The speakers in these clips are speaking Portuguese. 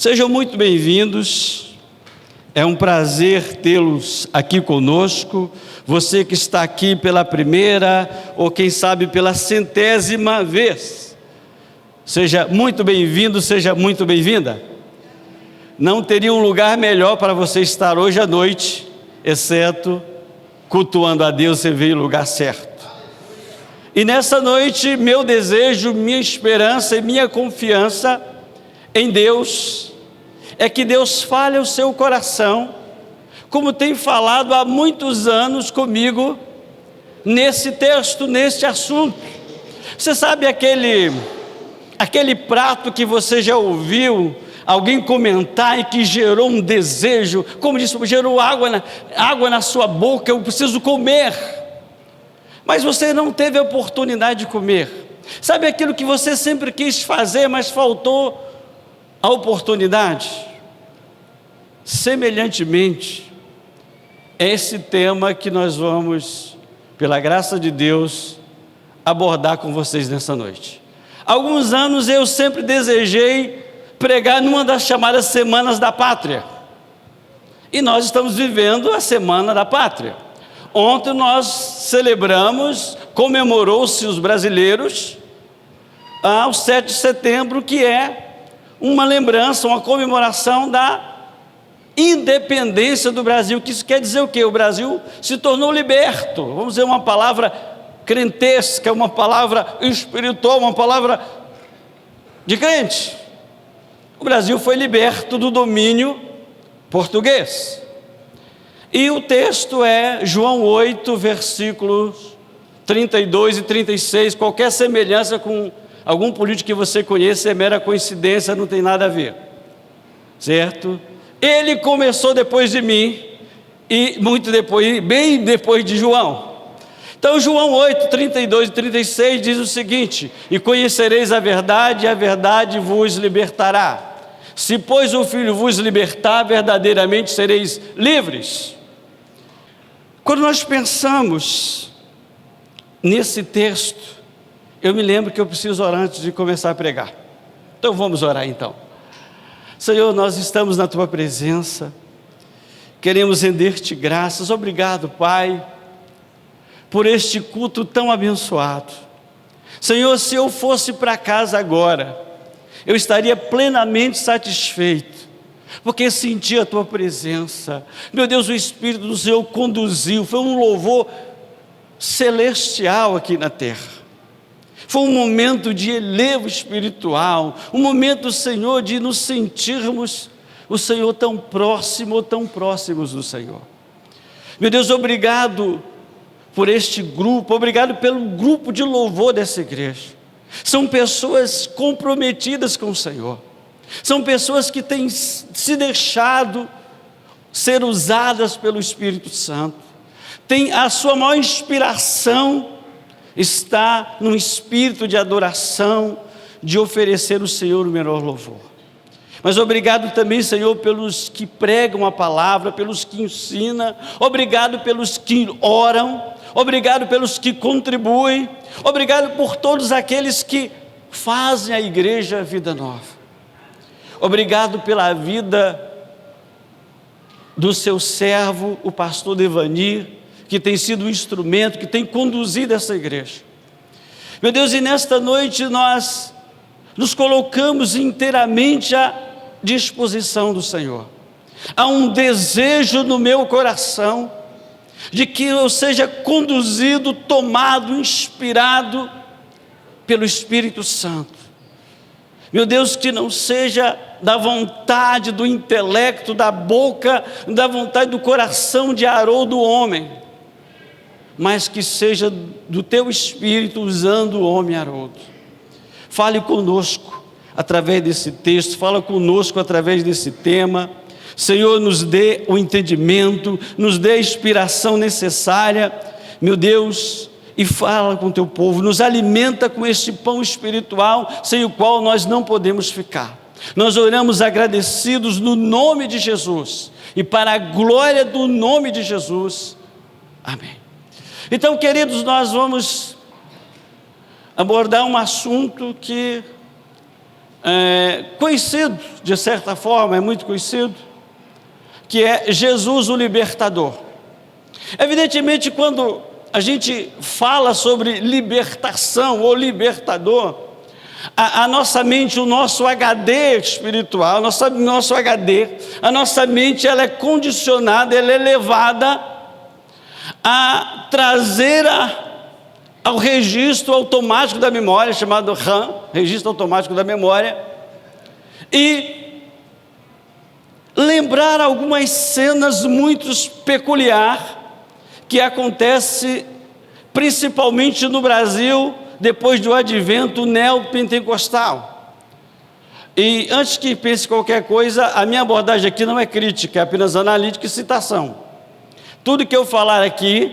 Sejam muito bem-vindos, é um prazer tê-los aqui conosco. Você que está aqui pela primeira ou quem sabe pela 100ª vez, seja muito bem-vindo, seja muito bem-vinda. Não teria um lugar melhor para você estar hoje à noite, exceto cultuando a Deus. Você veio no lugar certo. E nessa noite, meu desejo, minha esperança e minha confiança em Deus é que Deus fale ao seu coração, como tem falado há muitos anos comigo, nesse texto, nesse assunto. Você sabe aquele prato que você já ouviu alguém comentar e que gerou um desejo, como disse, gerou água na sua boca, eu preciso comer, mas você não teve a oportunidade de comer. Sabe aquilo que você sempre quis fazer, mas faltou a oportunidade? Semelhantemente, é esse tema que nós vamos, pela graça de Deus, abordar com vocês nessa noite. Há alguns anos eu sempre desejei pregar numa das chamadas Semanas da Pátria, e nós estamos vivendo a Semana da Pátria. Ontem nós celebramos, comemorou-se os brasileiros ao 7 de setembro, que é uma lembrança, uma comemoração da independência do Brasil. Que isso quer dizer o quê? O Brasil se tornou liberto, vamos dizer, uma palavra crentesca, uma palavra espiritual, uma palavra de crente. O Brasil foi liberto do domínio português. E o texto é João 8, versículos 32 e 36. Qualquer semelhança com algum político que você conheça é mera coincidência, não tem nada a ver, certo? Ele começou depois de mim, e muito depois, bem depois de João. Então João 8, 32 e 36 diz o seguinte: e conhecereis a verdade vos libertará. Se pois o Filho vos libertar, verdadeiramente sereis livres. Quando nós pensamos nesse texto, eu me lembro que eu preciso orar antes de começar a pregar. Então vamos orar então. Senhor, nós estamos na Tua presença, queremos render-te graças. Obrigado, Pai, por este culto tão abençoado. Senhor, se eu fosse para casa agora, eu estaria plenamente satisfeito, porque senti a Tua presença. Meu Deus, o Espírito do Senhor conduziu, foi um louvor celestial aqui na terra. Foi um momento de elevo espiritual, um momento, Senhor, de nos sentirmos o Senhor tão próximos do Senhor. Meu Deus, obrigado por este grupo, obrigado pelo grupo de louvor dessa igreja. São pessoas comprometidas com o Senhor, são pessoas que têm se deixado ser usadas pelo Espírito Santo, tem a sua maior inspiração está no espírito de adoração, de oferecer ao Senhor o melhor louvor. Mas obrigado também, Senhor, pelos que pregam a palavra, pelos que ensinam, obrigado pelos que oram, obrigado pelos que contribuem, obrigado por todos aqueles que fazem a igreja Vida Nova. Obrigado pela vida do seu servo, o pastor Devanir, que tem sido um instrumento, que tem conduzido essa igreja. Meu Deus, e nesta noite nós nos colocamos inteiramente à disposição do Senhor. Há um desejo no meu coração de que eu seja conduzido, tomado, inspirado pelo Espírito Santo. Meu Deus, que não seja da vontade do intelecto, da boca, da vontade do coração de Haroldo do homem, mas que seja do Teu Espírito usando o homem Haroldo. Fale conosco através desse texto, fala conosco através desse tema. Senhor, nos dê o entendimento, nos dê a inspiração necessária, meu Deus, e fala com o Teu povo, nos alimenta com este pão espiritual, sem o qual nós não podemos ficar. Nós oramos agradecidos no nome de Jesus, e para a glória do nome de Jesus, amém. Então, queridos, nós vamos abordar um assunto que conhecido, de certa forma, é muito conhecido, que é Jesus o Libertador. Evidentemente, quando a gente fala sobre libertação ou libertador, a nossa mente, o nosso HD espiritual, a nossa mente, ela é condicionada, ela é levada a trazer ao registro automático da memória, chamado RAM, registro automático da memória, e lembrar algumas cenas muito peculiares que acontece principalmente no Brasil, depois do advento neopentecostal. E antes que pense qualquer coisa, a minha abordagem aqui não é crítica, é apenas analítica e citação. Tudo que eu falar aqui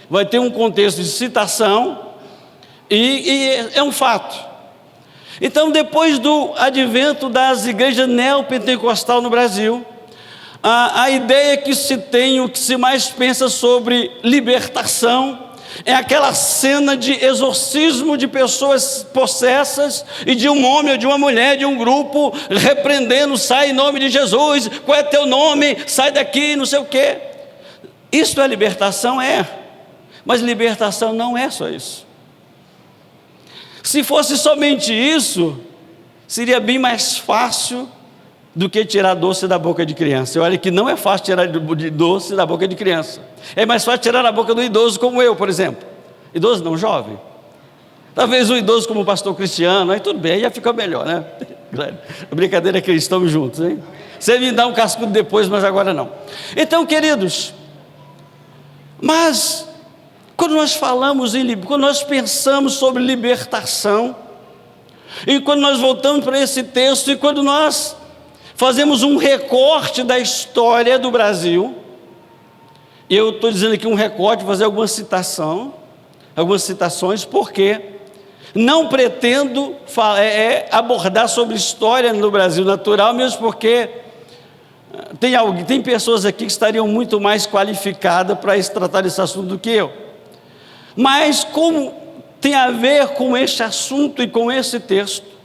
vai ter um contexto de citação e é um fato. Então, depois do advento das igrejas neopentecostal no Brasil, a ideia que se tem, o que se mais pensa sobre libertação, é aquela cena de exorcismo de pessoas possessas e de um homem ou de uma mulher, de um grupo, repreendendo: sai em nome de Jesus, qual é teu nome, sai daqui, não sei o quê. Isso é libertação? É, mas libertação não é só isso. Se fosse somente isso, seria bem mais fácil do que tirar doce da boca de criança. Olha que não é fácil tirar doce da boca de criança. É mais fácil tirar da boca do idoso como eu, por exemplo. Idoso não, jovem. Talvez um idoso como o pastor Cristiano, aí tudo bem, aí já fica melhor, né? A brincadeira é que estamos juntos, hein? Você me dá um cascudo depois, mas agora não. Então, queridos, mas quando nós falamos quando nós pensamos sobre libertação, e quando nós voltamos para esse texto, e quando nós fazemos um recorte da história do Brasil, e eu estou dizendo aqui um recorte, fazer algumas citações, porque não pretendo abordar sobre história no Brasil natural, mesmo porque tem pessoas aqui que estariam muito mais qualificadas para tratar desse assunto do que eu. Mas como tem a ver com este assunto e com esse texto,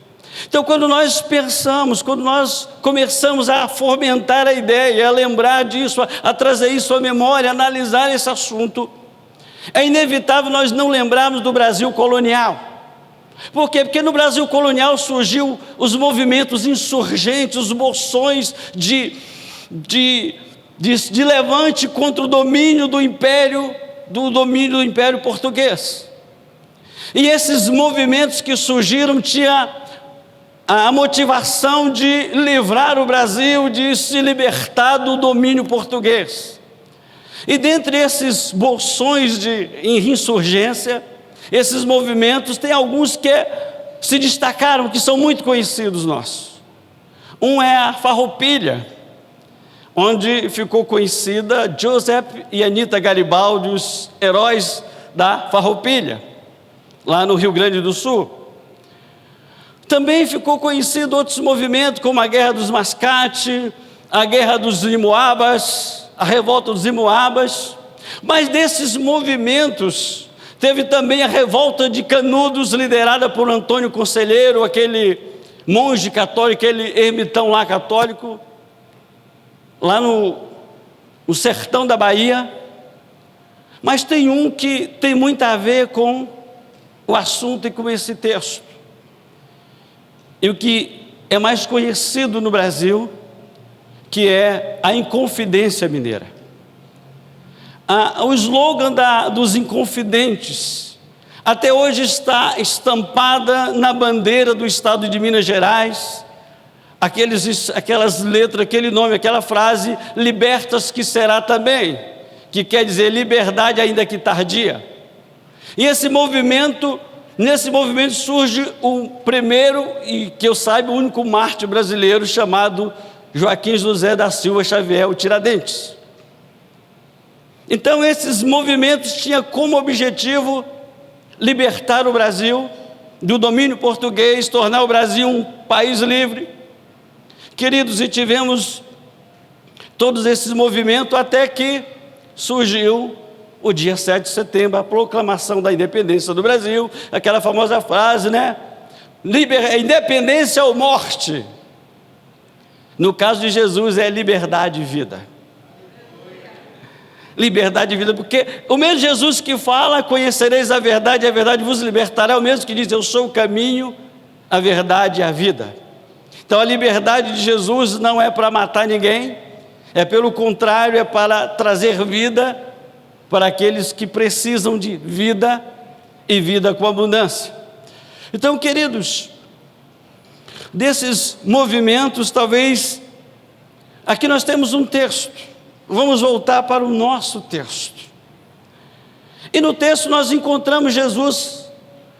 então, quando nós pensamos, quando nós começamos a fomentar a ideia, a lembrar disso, a trazer isso à memória, a analisar esse assunto, é inevitável nós não lembrarmos do Brasil colonial. Por quê? Porque no Brasil colonial surgiu os movimentos insurgentes, os moções de levante contra o domínio do Império Português. E esses movimentos que surgiram tinham a motivação de livrar o Brasil, de se libertar do domínio português. E dentre esses bolsões de insurgência, esses movimentos, tem alguns que se destacaram, que são muito conhecidos nossos. Um é a Farroupilha, onde ficou conhecida Joseph e Anita Garibaldi, os heróis da Farroupilha, lá no Rio Grande do Sul. Também ficou conhecido outros movimentos, como a Guerra dos Mascate, a Guerra dos Imoabas, a Revolta dos Imoabas. Mas desses movimentos, teve também a Revolta de Canudos, liderada por Antônio Conselheiro, aquele monge católico, aquele ermitão lá católico, lá no sertão da Bahia. Mas tem um que tem muito a ver com o assunto e com esse texto. E o que é mais conhecido no Brasil, que é a Inconfidência Mineira. O slogan dos Inconfidentes, até hoje está estampada na bandeira do estado de Minas Gerais, aquelas letras, aquele nome, aquela frase: libertas que será também, que quer dizer liberdade ainda que tardia. E nesse movimento surge o primeiro, e que eu saiba, o único mártir brasileiro, chamado Joaquim José da Silva Xavier, o Tiradentes. Então, esses movimentos tinham como objetivo libertar o Brasil do domínio português, tornar o Brasil um país livre. Queridos, e tivemos todos esses movimentos até que surgiu o dia 7 de setembro, a proclamação da independência do Brasil, aquela famosa frase, né? independência ou morte. No caso de Jesus é liberdade e vida. Liberdade e vida, porque o mesmo Jesus que fala, conhecereis a verdade vos libertará, é o mesmo que diz, eu sou o caminho, a verdade e a vida. Então a liberdade de Jesus não é para matar ninguém, é pelo contrário, é para trazer vida para aqueles que precisam de vida e vida com abundância. Então, queridos, desses movimentos, talvez, aqui nós temos um texto, vamos voltar para o nosso texto, e no texto nós encontramos Jesus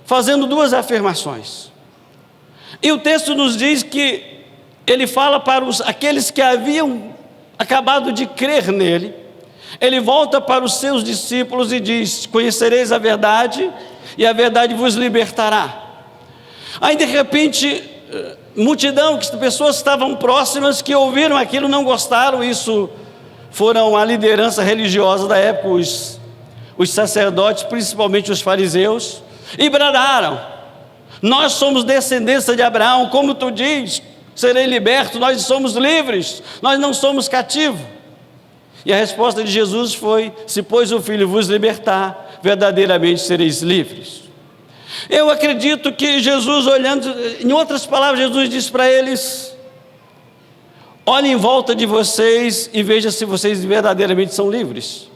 fazendo duas afirmações, e o texto nos diz que ele fala para aqueles que haviam acabado de crer nele, ele volta para os seus discípulos e diz, conhecereis a verdade, e a verdade vos libertará. Aí de repente, multidão, que pessoas estavam próximas, que ouviram aquilo, não gostaram, isso foram a liderança religiosa da época, os sacerdotes, principalmente os fariseus, e bradaram, nós somos descendência de Abraão, como tu diz, serei liberto, nós somos livres, nós não somos cativos. E a resposta de Jesus foi, se pois o Filho vos libertar, verdadeiramente sereis livres. Eu acredito que Jesus, olhando, em outras palavras, Jesus diz para eles, olhem em volta de vocês e vejam se vocês verdadeiramente são livres.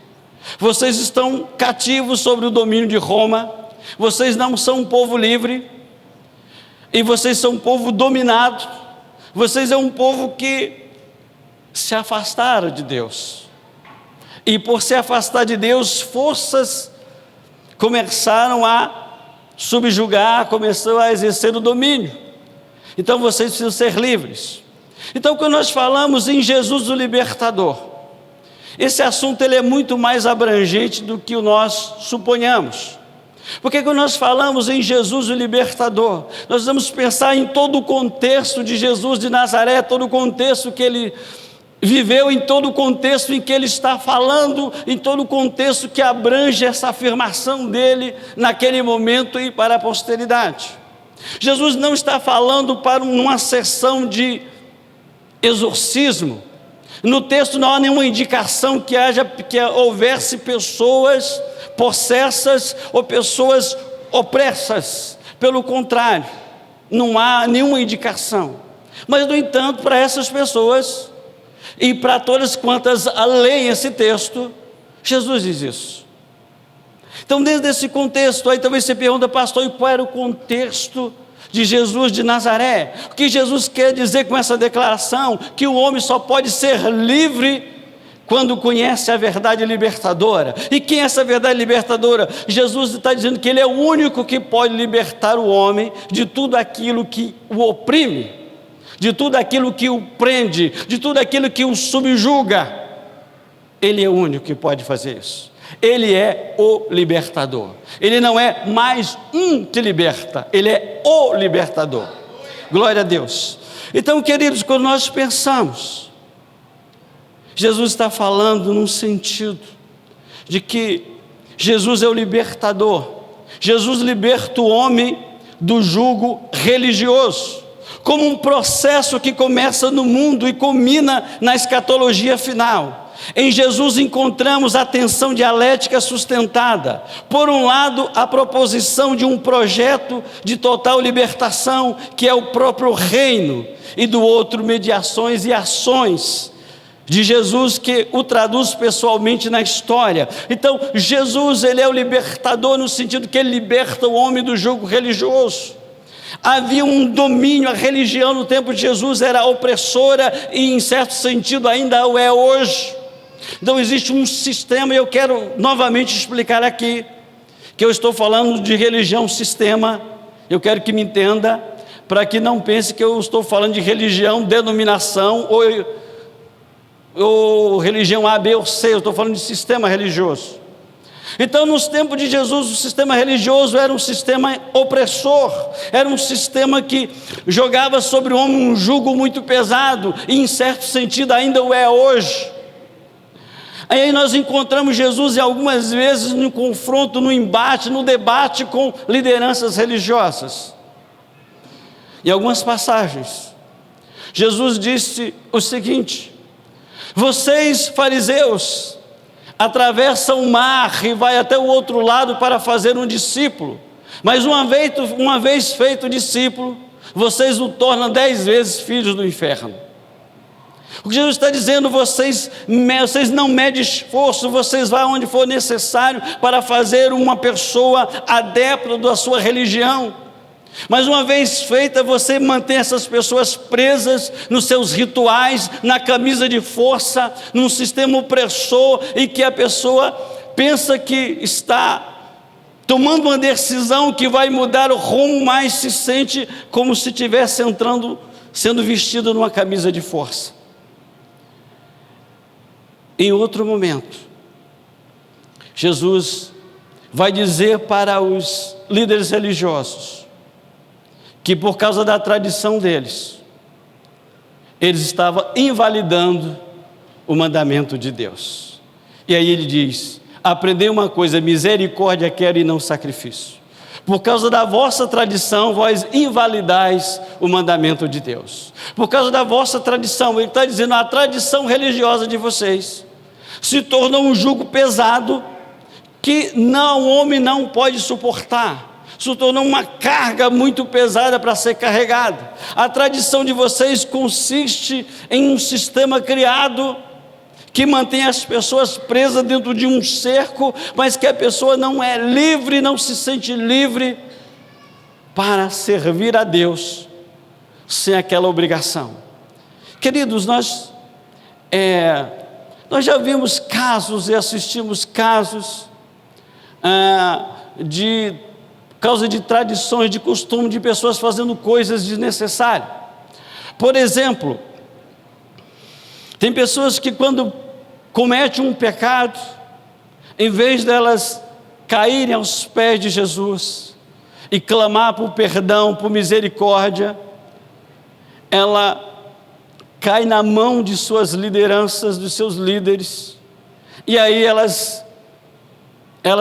Vocês estão cativos sobre o domínio de Roma, vocês não são um povo livre, e vocês são um povo dominado, vocês é um povo que se afastaram de Deus, e por se afastar de Deus, forças começaram a subjugar, começou a exercer o domínio. Então vocês precisam ser livres. Então quando nós falamos em Jesus o libertador, esse assunto ele é muito mais abrangente do que nós suponhamos, porque quando nós falamos em Jesus o libertador, nós vamos pensar em todo o contexto de Jesus de Nazaré, todo o contexto que ele viveu, em todo o contexto em que ele está falando, em todo o contexto que abrange essa afirmação dele naquele momento e para a posteridade. Jesus não está falando para uma sessão de exorcismo. No texto não há nenhuma indicação que houvesse pessoas possessas ou pessoas opressas. Pelo contrário, não há nenhuma indicação. Mas, no entanto, para essas pessoas e para todas quantas leem esse texto, Jesus diz isso. Então, dentro desse contexto, aí talvez você pergunta, pastor, e qual era o contexto de Jesus de Nazaré? O que Jesus quer dizer com essa declaração? Que o homem só pode ser livre quando conhece a verdade libertadora. E quem é essa verdade libertadora? Jesus está dizendo que ele é o único que pode libertar o homem de tudo aquilo que o oprime, de tudo aquilo que o prende, de tudo aquilo que o subjuga. Ele é o único que pode fazer isso. Ele é o libertador. Ele não é mais um que liberta, ele é o libertador. Glória a Deus. Então, queridos, quando nós pensamos, Jesus está falando num sentido de que Jesus é o libertador. Jesus liberta o homem do jugo religioso, como um processo que começa no mundo e culmina na escatologia final. Em Jesus encontramos a tensão dialética sustentada. Por um lado, a proposição de um projeto de total libertação, que é o próprio reino, e do outro, mediações e ações de Jesus que o traduz pessoalmente na história. Então, Jesus, ele é o libertador no sentido que ele liberta o homem do jugo religioso. Havia um domínio, a religião no tempo de Jesus era opressora e em certo sentido ainda o é hoje. Então existe um sistema, e eu quero novamente explicar aqui, que eu estou falando de religião sistema, eu quero que me entenda, para que não pense que eu estou falando de religião, denominação, ou religião A, B ou C, eu estou falando de sistema religioso. Então, nos tempos de Jesus, o sistema religioso era um sistema opressor, era um sistema que jogava sobre o homem um jugo muito pesado, e em certo sentido ainda o é hoje. Aí nós encontramos Jesus algumas vezes no confronto, no embate, no debate com lideranças religiosas. Em algumas passagens, Jesus disse o seguinte: vocês, fariseus, atravessam o mar e vai até o outro lado para fazer um discípulo, mas uma vez feito discípulo, vocês o tornam 10 vezes filhos do inferno. O que Jesus está dizendo: vocês não medem esforço, vocês vão onde for necessário para fazer uma pessoa adepta da sua religião, mas uma vez feita, você mantém essas pessoas presas nos seus rituais, na camisa de força, num sistema opressor, em que a pessoa pensa que está tomando uma decisão que vai mudar o rumo, mas se sente como se estivesse sendo vestido numa camisa de força. Em outro momento, Jesus vai dizer para os líderes religiosos que, por causa da tradição deles, eles estavam invalidando o mandamento de Deus. E aí ele diz: aprendei uma coisa, misericórdia quero e não sacrifício. Por causa da vossa tradição, vós invalidais o mandamento de Deus. Por causa da vossa tradição, ele está dizendo, a tradição religiosa de vocês se tornou um jugo pesado que o homem não pode suportar. Se tornou uma carga muito pesada para ser carregada. A tradição de vocês consiste em um sistema criado que mantém as pessoas presas dentro de um cerco, mas que a pessoa não é livre, não se sente livre para servir a Deus sem aquela obrigação. Queridos, nós já vimos casos e assistimos casos de causa de tradições, de costume, de pessoas fazendo coisas desnecessárias. Por exemplo, tem pessoas que quando cometem um pecado, em vez delas caírem aos pés de Jesus e clamar por perdão, por misericórdia, ela cai na mão de suas lideranças, dos seus líderes, e aí elas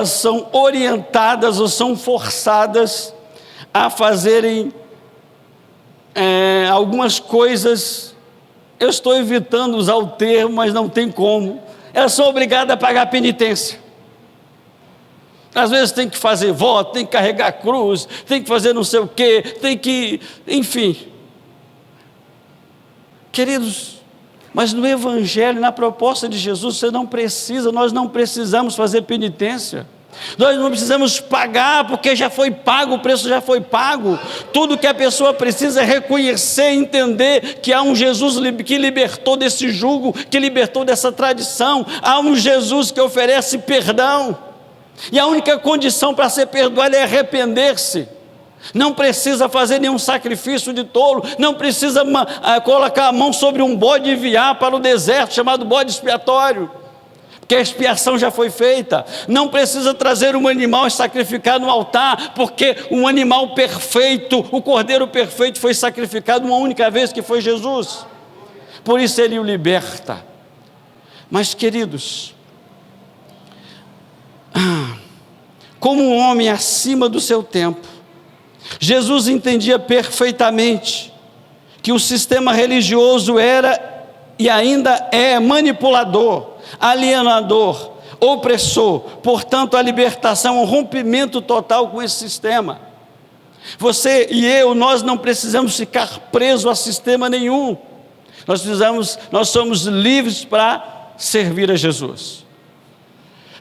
são orientadas ou são forçadas a fazerem algumas coisas. Eu estou evitando usar o termo, mas não tem como. Elas são obrigadas a pagar penitência. Às vezes tem que fazer voto, tem que carregar cruz, tem que fazer não sei o quê, enfim. Queridos, mas no Evangelho, na proposta de Jesus, nós não precisamos fazer penitência, nós não precisamos pagar, porque já foi pago, o preço já foi pago. Tudo que a pessoa precisa é reconhecer, entender que há um Jesus que libertou desse jugo, que libertou dessa tradição, há um Jesus que oferece perdão, e a única condição para ser perdoado é arrepender-se. Não precisa fazer nenhum sacrifício de tolo, não precisa colocar a mão sobre um bode e enviar para o deserto, chamado bode expiatório, porque a expiação já foi feita. Não precisa trazer um animal e sacrificar no altar, porque um animal perfeito, o cordeiro perfeito, foi sacrificado uma única vez, que foi Jesus. Por isso ele o liberta. Mas, queridos, como um homem acima do seu tempo, Jesus entendia perfeitamente que o sistema religioso era e ainda é manipulador, alienador, opressor. Portanto, a libertação é um rompimento total com esse sistema. Você e eu, nós não precisamos ficar presos a sistema nenhum. Nós somos livres para servir a Jesus.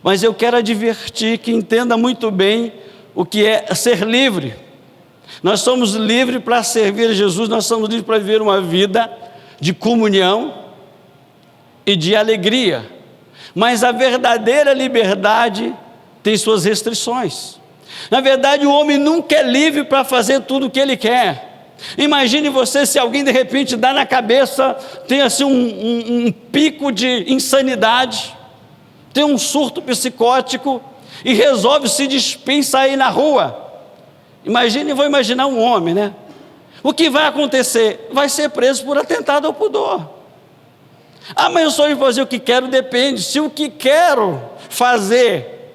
Mas eu quero advertir que entenda muito bem o que é ser livre. Nós somos livres para servir a Jesus, nós somos livres para viver uma vida de comunhão e de alegria. Mas a verdadeira liberdade tem suas restrições. Na verdade, o homem nunca é livre para fazer tudo o que ele quer. Imagine você se alguém de repente dá na cabeça, tem assim um pico de insanidade, tem um surto psicótico e resolve se despir e sair na rua. Vou imaginar um homem, né? O que vai acontecer? Vai ser preso por atentado ao pudor. Mas eu só vou fazer o que quero, depende. Se o que quero fazer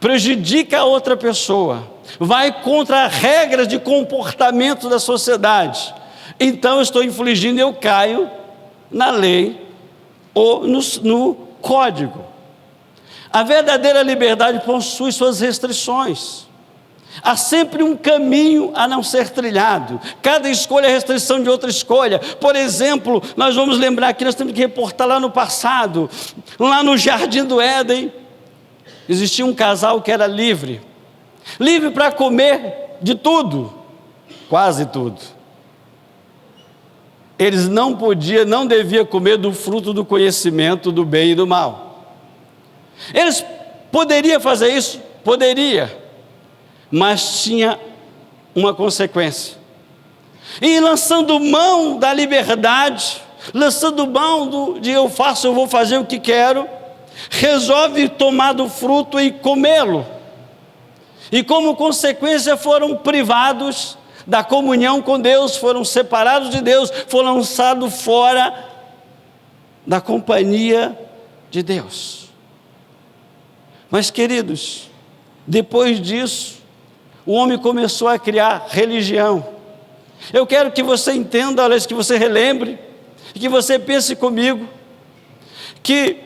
prejudica a outra pessoa, vai contra regras de comportamento da sociedade, então eu estou infringindo, eu caio na lei ou no código. A verdadeira liberdade possui suas restrições. Há sempre um caminho a não ser trilhado. Cada escolha é restrição de outra escolha. Por exemplo, nós vamos lembrar que nós temos que reportar lá no passado, lá no Jardim do Éden, existia um casal que era livre para comer de tudo, quase tudo. Eles não deviam comer do fruto do conhecimento do bem e do mal. Eles poderiam fazer isso? Poderia, mas tinha uma consequência. E lançando mão da liberdade, lançando mão eu vou fazer o que quero, resolve tomar do fruto e comê-lo. E como consequência foram privados da comunhão com Deus, foram separados de Deus, foram lançados fora da companhia de Deus. Mas, queridos, depois disso, o homem começou a criar religião. Eu quero que você entenda, aliás, que você relembre, e que você pense comigo, que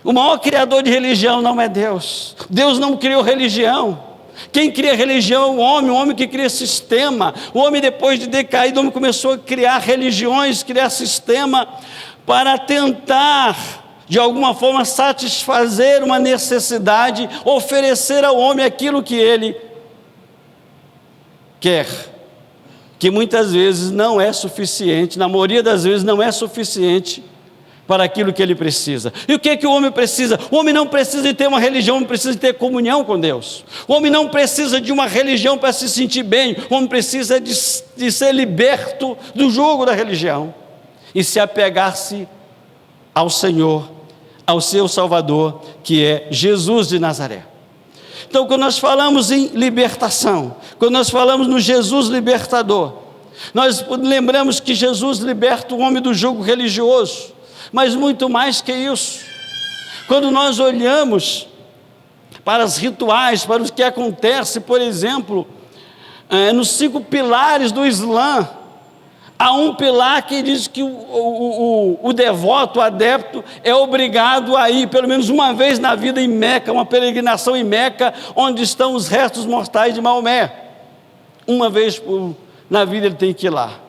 o maior criador de religião não é Deus. Deus não criou religião. Quem cria religião é o homem que cria sistema. O homem, depois de decair, o homem começou a criar religiões, criar sistema, para tentar de alguma forma satisfazer uma necessidade, oferecer ao homem aquilo que ele quer, que muitas vezes não é suficiente, na maioria das vezes não é suficiente para aquilo que ele precisa. E o que é que o homem precisa? O homem não precisa de ter uma religião, o homem precisa de ter comunhão com Deus. O homem não precisa de uma religião para se sentir bem, o homem precisa de ser liberto do jugo da religião e se apegar-se ao Senhor, ao seu Salvador, que é Jesus de Nazaré. Então, quando nós falamos em libertação, quando nós falamos no Jesus libertador, nós lembramos que Jesus liberta o homem do jugo religioso, mas muito mais que isso. Quando nós olhamos para os rituais, para o que acontece, por exemplo, nos 5 pilares do Islã, há um pilar que diz que o devoto, o adepto, é obrigado a ir pelo menos uma vez na vida em Meca, uma peregrinação em Meca, onde estão os restos mortais de Maomé. Uma vez na vida ele tem que ir lá.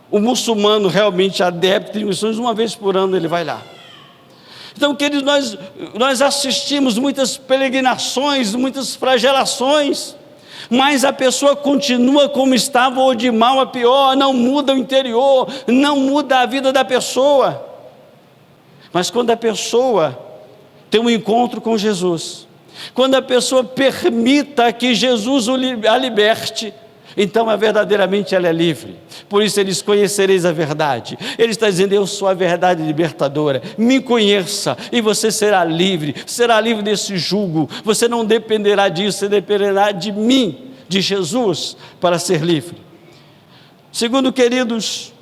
O muçulmano realmente adepto de missões, uma vez por ano ele vai lá. Então, queridos, nós assistimos muitas peregrinações, muitas flagelações, mas a pessoa continua como estava, ou de mal a pior, não muda o interior, não muda a vida da pessoa. Mas quando a pessoa tem um encontro com Jesus, quando a pessoa permita que Jesus a liberte, então verdadeiramente ela é livre. Por isso ele diz: conhecereis a verdade. Ele está dizendo: eu sou a verdade libertadora, me conheça e você será livre desse jugo. Você não dependerá disso, você dependerá de mim, de Jesus, para ser livre. Segundo, queridos,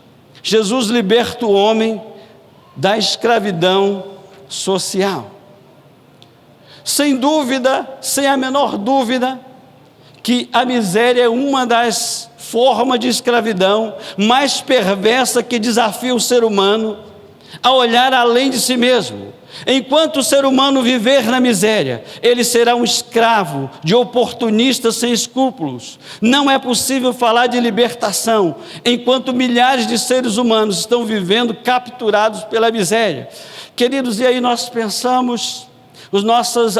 Jesus liberta o homem da escravidão social. Sem dúvida, sem a menor dúvida, que a miséria é uma das formas de escravidão mais perversa que desafia o ser humano a olhar além de si mesmo. Enquanto o ser humano viver na miséria, ele será um escravo de oportunistas sem escrúpulos. Não é possível falar de libertação enquanto milhares de seres humanos estão vivendo capturados pela miséria. Queridos, e aí nós pensamos,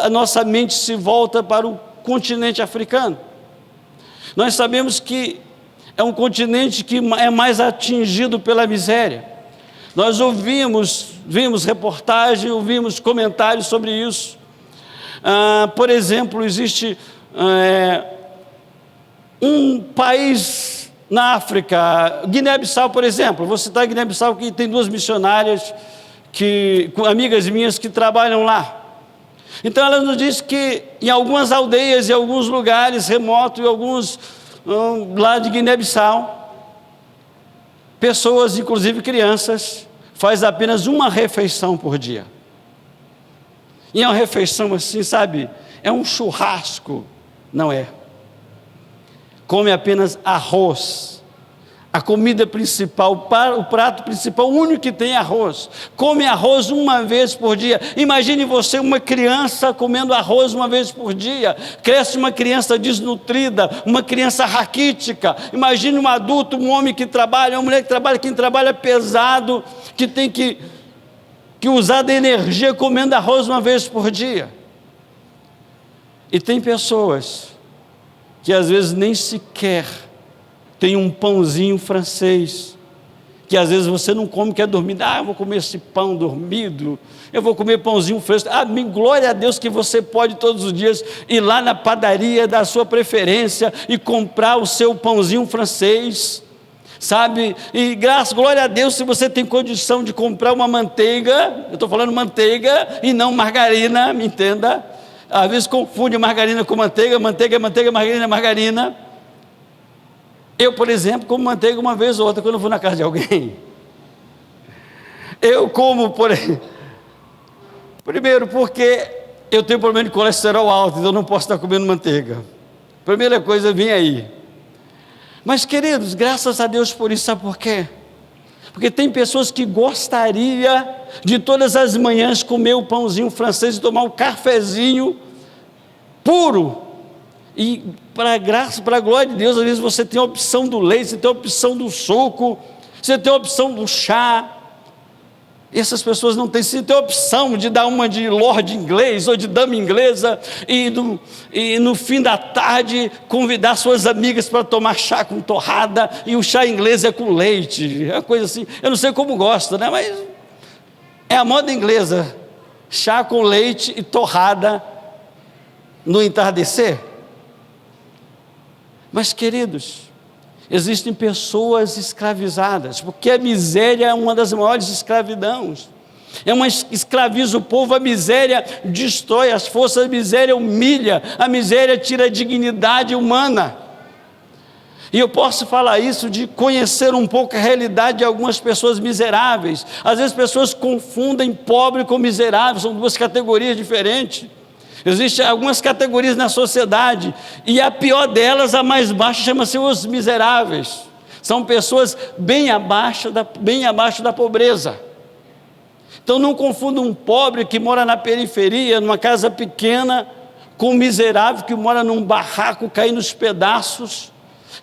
a nossa mente se volta para o continente africano. Nós sabemos que é um continente que é mais atingido pela miséria. Nós vimos reportagem, ouvimos comentários sobre isso. Por exemplo, existe um país na África, Guiné-Bissau, por exemplo. Vou citar Guiné-Bissau, que tem 2 missionárias, amigas minhas, que trabalham lá. Então ela nos diz que em algumas aldeias, em alguns lugares remotos, em alguns lá de Guiné-Bissau, pessoas, inclusive crianças, faz apenas uma refeição por dia. E é uma refeição assim, sabe, é um churrasco. Não é. Come apenas arroz. A comida principal, o prato principal, o único que tem é arroz. Come arroz uma vez por dia. Imagine você, uma criança comendo arroz uma vez por dia. Cresce uma criança desnutrida, uma criança raquítica. Imagine um adulto, um homem que trabalha, uma mulher que trabalha, quem trabalha pesado, que tem que usar da energia comendo arroz uma vez por dia. E tem pessoas que às vezes nem sequer tem um pãozinho francês, que às vezes você não come, quer dormir. Eu vou comer esse pão dormido, eu vou comer pãozinho fresco. Glória a Deus que você pode todos os dias ir lá na padaria da sua preferência e comprar o seu pãozinho francês, sabe? E glória a Deus se você tem condição de comprar uma manteiga. Eu estou falando manteiga e não margarina, me entenda. Às vezes confunde margarina com manteiga, manteiga é manteiga, margarina é margarina. Eu, por exemplo, como manteiga uma vez ou outra quando eu vou na casa de alguém. Eu como, primeiro porque eu tenho problema de colesterol alto, então eu não posso estar comendo manteiga. Primeira coisa, vem aí. Mas, queridos, graças a Deus por isso, sabe por quê? Porque tem pessoas que gostaria de todas as manhãs comer o pãozinho francês e tomar um cafezinho puro. E para a graça, para a glória de Deus, às vezes você tem a opção do leite, você tem a opção do suco, você tem a opção do chá. E essas pessoas não têm. Você tem a opção de dar uma de lord inglês ou de dama inglesa e no fim da tarde convidar suas amigas para tomar chá com torrada, e o chá inglês é com leite, é uma coisa assim. Eu não sei como gosta, né? Mas é a moda inglesa, chá com leite e torrada no entardecer. Mas, queridos, existem pessoas escravizadas, porque a miséria é uma das maiores escravidões. Escraviza o povo, a miséria destrói as forças, a miséria humilha, a miséria tira a dignidade humana. E eu posso falar isso de conhecer um pouco a realidade de algumas pessoas miseráveis. Às vezes pessoas confundem pobre com miserável, são duas categorias diferentes. Existem algumas categorias na sociedade, e a pior delas, a mais baixa, chama-se os miseráveis. São pessoas bem abaixo da pobreza. Então não confunda um pobre que mora na periferia, numa casa pequena, com um miserável que mora num barraco caindo nos pedaços.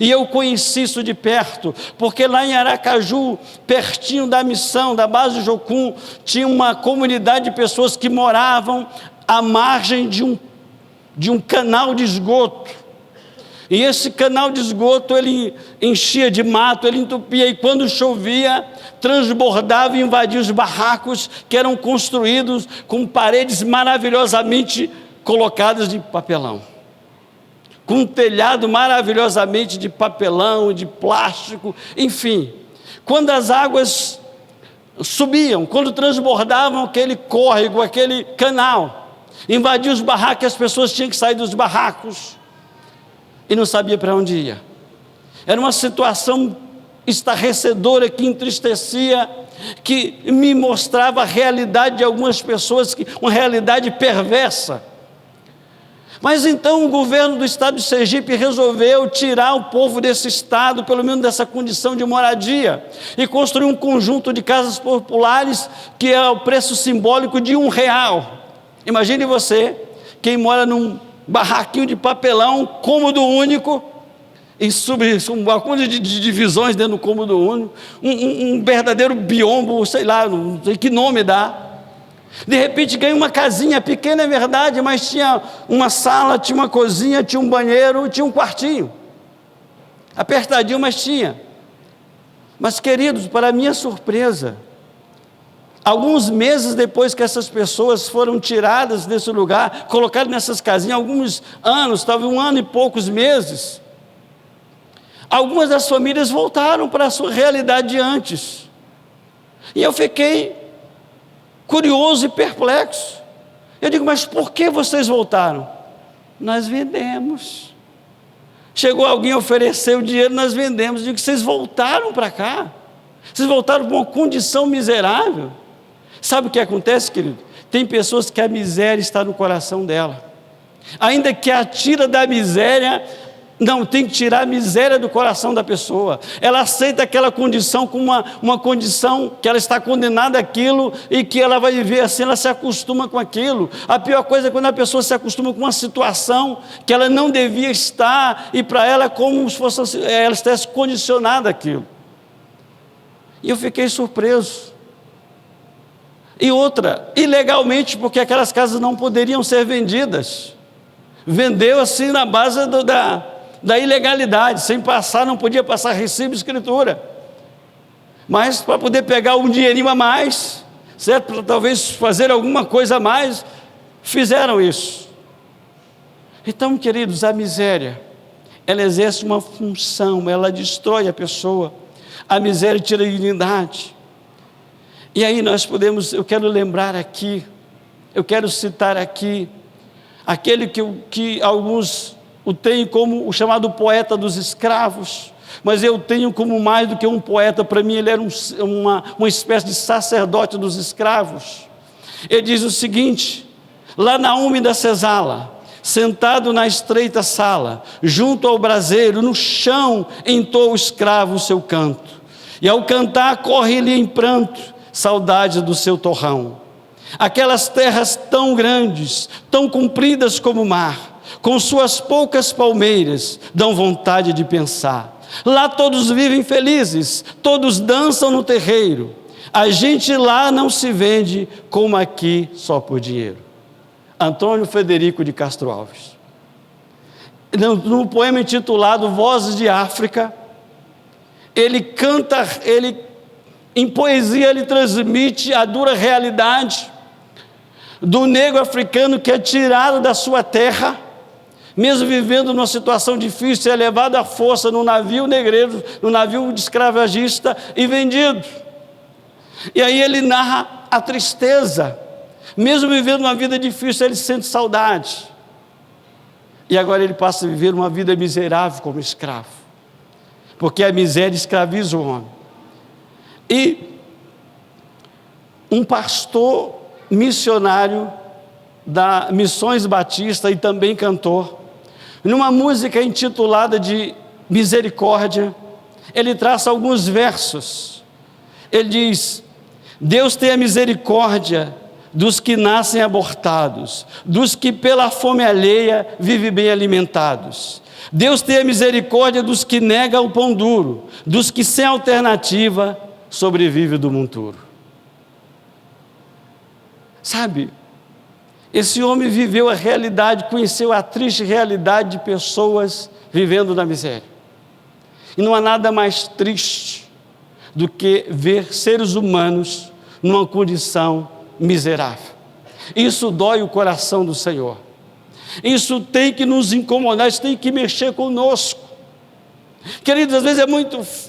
E eu conheci isso de perto, porque lá em Aracaju, pertinho da missão, da base de Jocum, tinha uma comunidade de pessoas que moravam à margem de um canal de esgoto. E esse canal de esgoto, ele enchia de mato, ele entupia, e quando chovia, transbordava e invadia os barracos que eram construídos com paredes maravilhosamente colocadas de papelão, com um telhado maravilhosamente de papelão, de plástico, enfim. Quando as águas subiam, quando transbordavam aquele córrego, aquele canal, invadia os barracos, as pessoas tinham que sair dos barracos e não sabia para onde ia. Era uma situação estarrecedora, que entristecia, que me mostrava a realidade de algumas pessoas, uma realidade perversa. Mas então o governo do estado de Sergipe resolveu tirar o povo desse estado, pelo menos dessa condição de moradia, e construir um conjunto de casas populares, que é o preço simbólico de R$1. Imagine você, quem mora num barraquinho de papelão, cômodo único, e uma coisa de divisões dentro do cômodo único, um verdadeiro biombo, sei lá, não sei que nome dá. De repente ganha uma casinha pequena, é verdade, mas tinha uma sala, tinha uma cozinha, tinha um banheiro, tinha um quartinho, apertadinho, mas tinha. Mas, queridos, para minha surpresa, alguns meses depois que essas pessoas foram tiradas desse lugar, colocadas nessas casinhas, alguns anos, talvez 1 ano e poucos meses, algumas das famílias voltaram para a sua realidade de antes. E eu fiquei curioso e perplexo. Eu digo, mas por que vocês voltaram? Nós vendemos. Chegou alguém, ofereceu o dinheiro, nós vendemos. Eu digo, vocês voltaram para cá? Vocês voltaram para uma condição miserável? Sabe o que acontece, querido? Tem pessoas que a miséria está no coração dela. Ainda que a tira da miséria, não, tem que tirar a miséria do coração da pessoa. Ela aceita aquela condição como uma condição que ela está condenada àquilo e que ela vai viver assim, ela se acostuma com aquilo. A pior coisa é quando a pessoa se acostuma com uma situação que ela não devia estar e para ela é como se fosse, ela estivesse condicionada àquilo. E eu fiquei surpreso. E outra, ilegalmente, porque aquelas casas não poderiam ser vendidas. Vendeu assim na base da ilegalidade, sem passar, não podia passar recibo e escritura. Mas para poder pegar um dinheirinho a mais, certo? Para talvez fazer alguma coisa a mais, fizeram isso. Então, queridos, a miséria, ela exerce uma função, ela destrói a pessoa. A miséria tira a dignidade. E aí eu quero lembrar aqui, eu quero citar aqui, aquele que alguns o têm como o chamado poeta dos escravos, mas eu tenho como mais do que um poeta. Para mim ele era uma espécie de sacerdote dos escravos. Ele diz o seguinte: lá na úmida senzala, sentado na estreita sala, junto ao braseiro, no chão entoa o escravo o seu canto, e ao cantar corre-lhe em pranto saudade do seu torrão. Aquelas terras tão grandes, tão compridas como o mar, com suas poucas palmeiras, dão vontade de pensar. Lá todos vivem felizes, todos dançam no terreiro. A gente lá não se vende como aqui só por dinheiro. Antônio Frederico de Castro Alves. No poema intitulado Vozes de África, ele canta, em poesia ele transmite a dura realidade do negro africano que é tirado da sua terra, mesmo vivendo numa situação difícil, é levado à força no navio negreiro, no navio de escravagista e vendido. E aí ele narra a tristeza, mesmo vivendo uma vida difícil, ele sente saudade. E agora ele passa a viver uma vida miserável como escravo, porque a miséria escraviza o homem. E um pastor missionário da Missões Batista e também cantor, numa música intitulada de Misericórdia, ele traça alguns versos. Ele diz: Deus tem a misericórdia dos que nascem abortados, dos que pela fome alheia vivem bem alimentados. Deus tem a misericórdia dos que negam o pão duro, dos que sem alternativa sobrevivem do monturo. Sabe, esse homem viveu a realidade, conheceu a triste realidade de pessoas vivendo na miséria. E não há nada mais triste do que ver seres humanos numa condição miserável. Isso dói o coração do Senhor. Isso tem que nos incomodar, isso tem que mexer conosco. Queridos, às vezes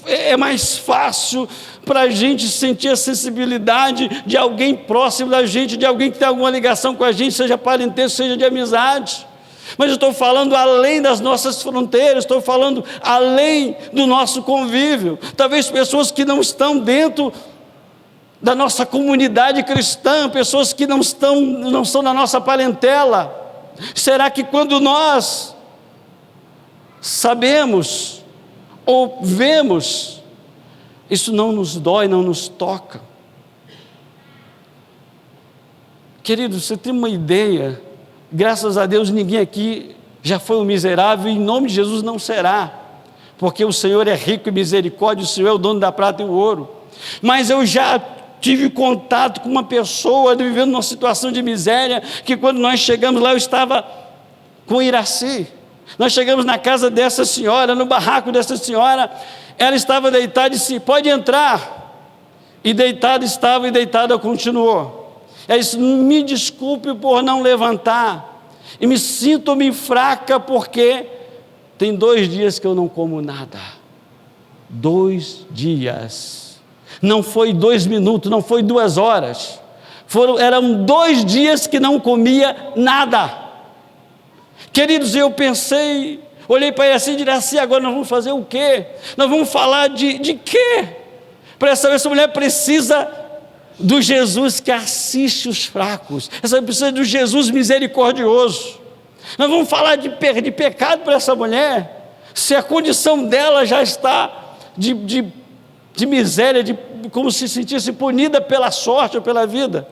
é mais fácil para a gente sentir a sensibilidade de alguém próximo da gente, de alguém que tem alguma ligação com a gente, seja parentesco, seja de amizade. Mas eu estou falando além das nossas fronteiras, estou falando além do nosso convívio. Talvez pessoas que não estão dentro da nossa comunidade cristã, pessoas que não são da nossa parentela. Será que quando nós sabemos ou vemos, isso não nos dói, não nos toca? Querido, você tem uma ideia? Graças a Deus ninguém aqui já foi um miserável, e em nome de Jesus não será, porque o Senhor é rico em misericórdia, o Senhor é o dono da prata e o ouro. Mas eu já tive contato com uma pessoa vivendo numa situação de miséria, que quando nós chegamos lá, eu estava com Iraci. Nós chegamos na casa dessa senhora, no barraco dessa senhora, ela estava deitada e disse: pode entrar. E deitada estava, e deitada continuou. Ela disse: me desculpe por não levantar, e me sinto-me fraca, porque tem 2 dias que eu não como nada. 2 dias, não foi 2 minutos, não foi 2 horas, eram 2 dias que não comia nada. Queridos, eu pensei, olhei para ele assim e disse assim: agora nós vamos fazer o quê? Nós vamos falar de quê? Para essa mulher precisa do Jesus que assiste os fracos, essa precisa do Jesus misericordioso. Nós vamos falar de pecado para essa mulher, se a condição dela já está de miséria, como se sentisse punida pela sorte ou pela vida.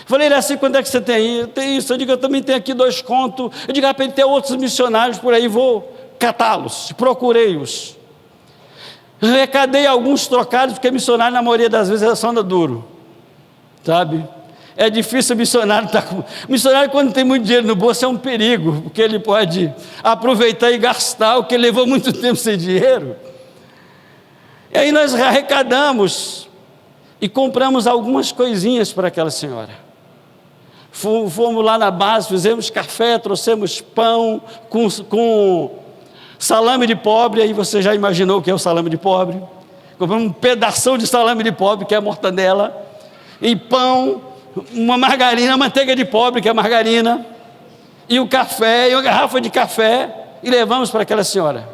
Falei, ele assim, quando é que você tem? Tem isso. Eu digo, eu também tenho aqui 2 contos. Eu digo, para ele ter outros missionários por aí, vou catá-los, procurei-os. Arrecadei alguns trocados, porque missionário, na maioria das vezes, só anda duro, sabe? É difícil o missionário estar com... Missionário, quando tem muito dinheiro no bolso, é um perigo, porque ele pode aproveitar e gastar o que ele levou muito tempo sem dinheiro. E aí nós arrecadamos e compramos algumas coisinhas para aquela senhora. Fomos lá na base, fizemos café, trouxemos pão com salame de pobre. Aí você já imaginou o que é o salame de pobre? Compramos um pedação de salame de pobre, que é a mortadela, e pão, uma margarina, manteiga de pobre, que é a margarina, e o café, e uma garrafa de café, e levamos para aquela senhora.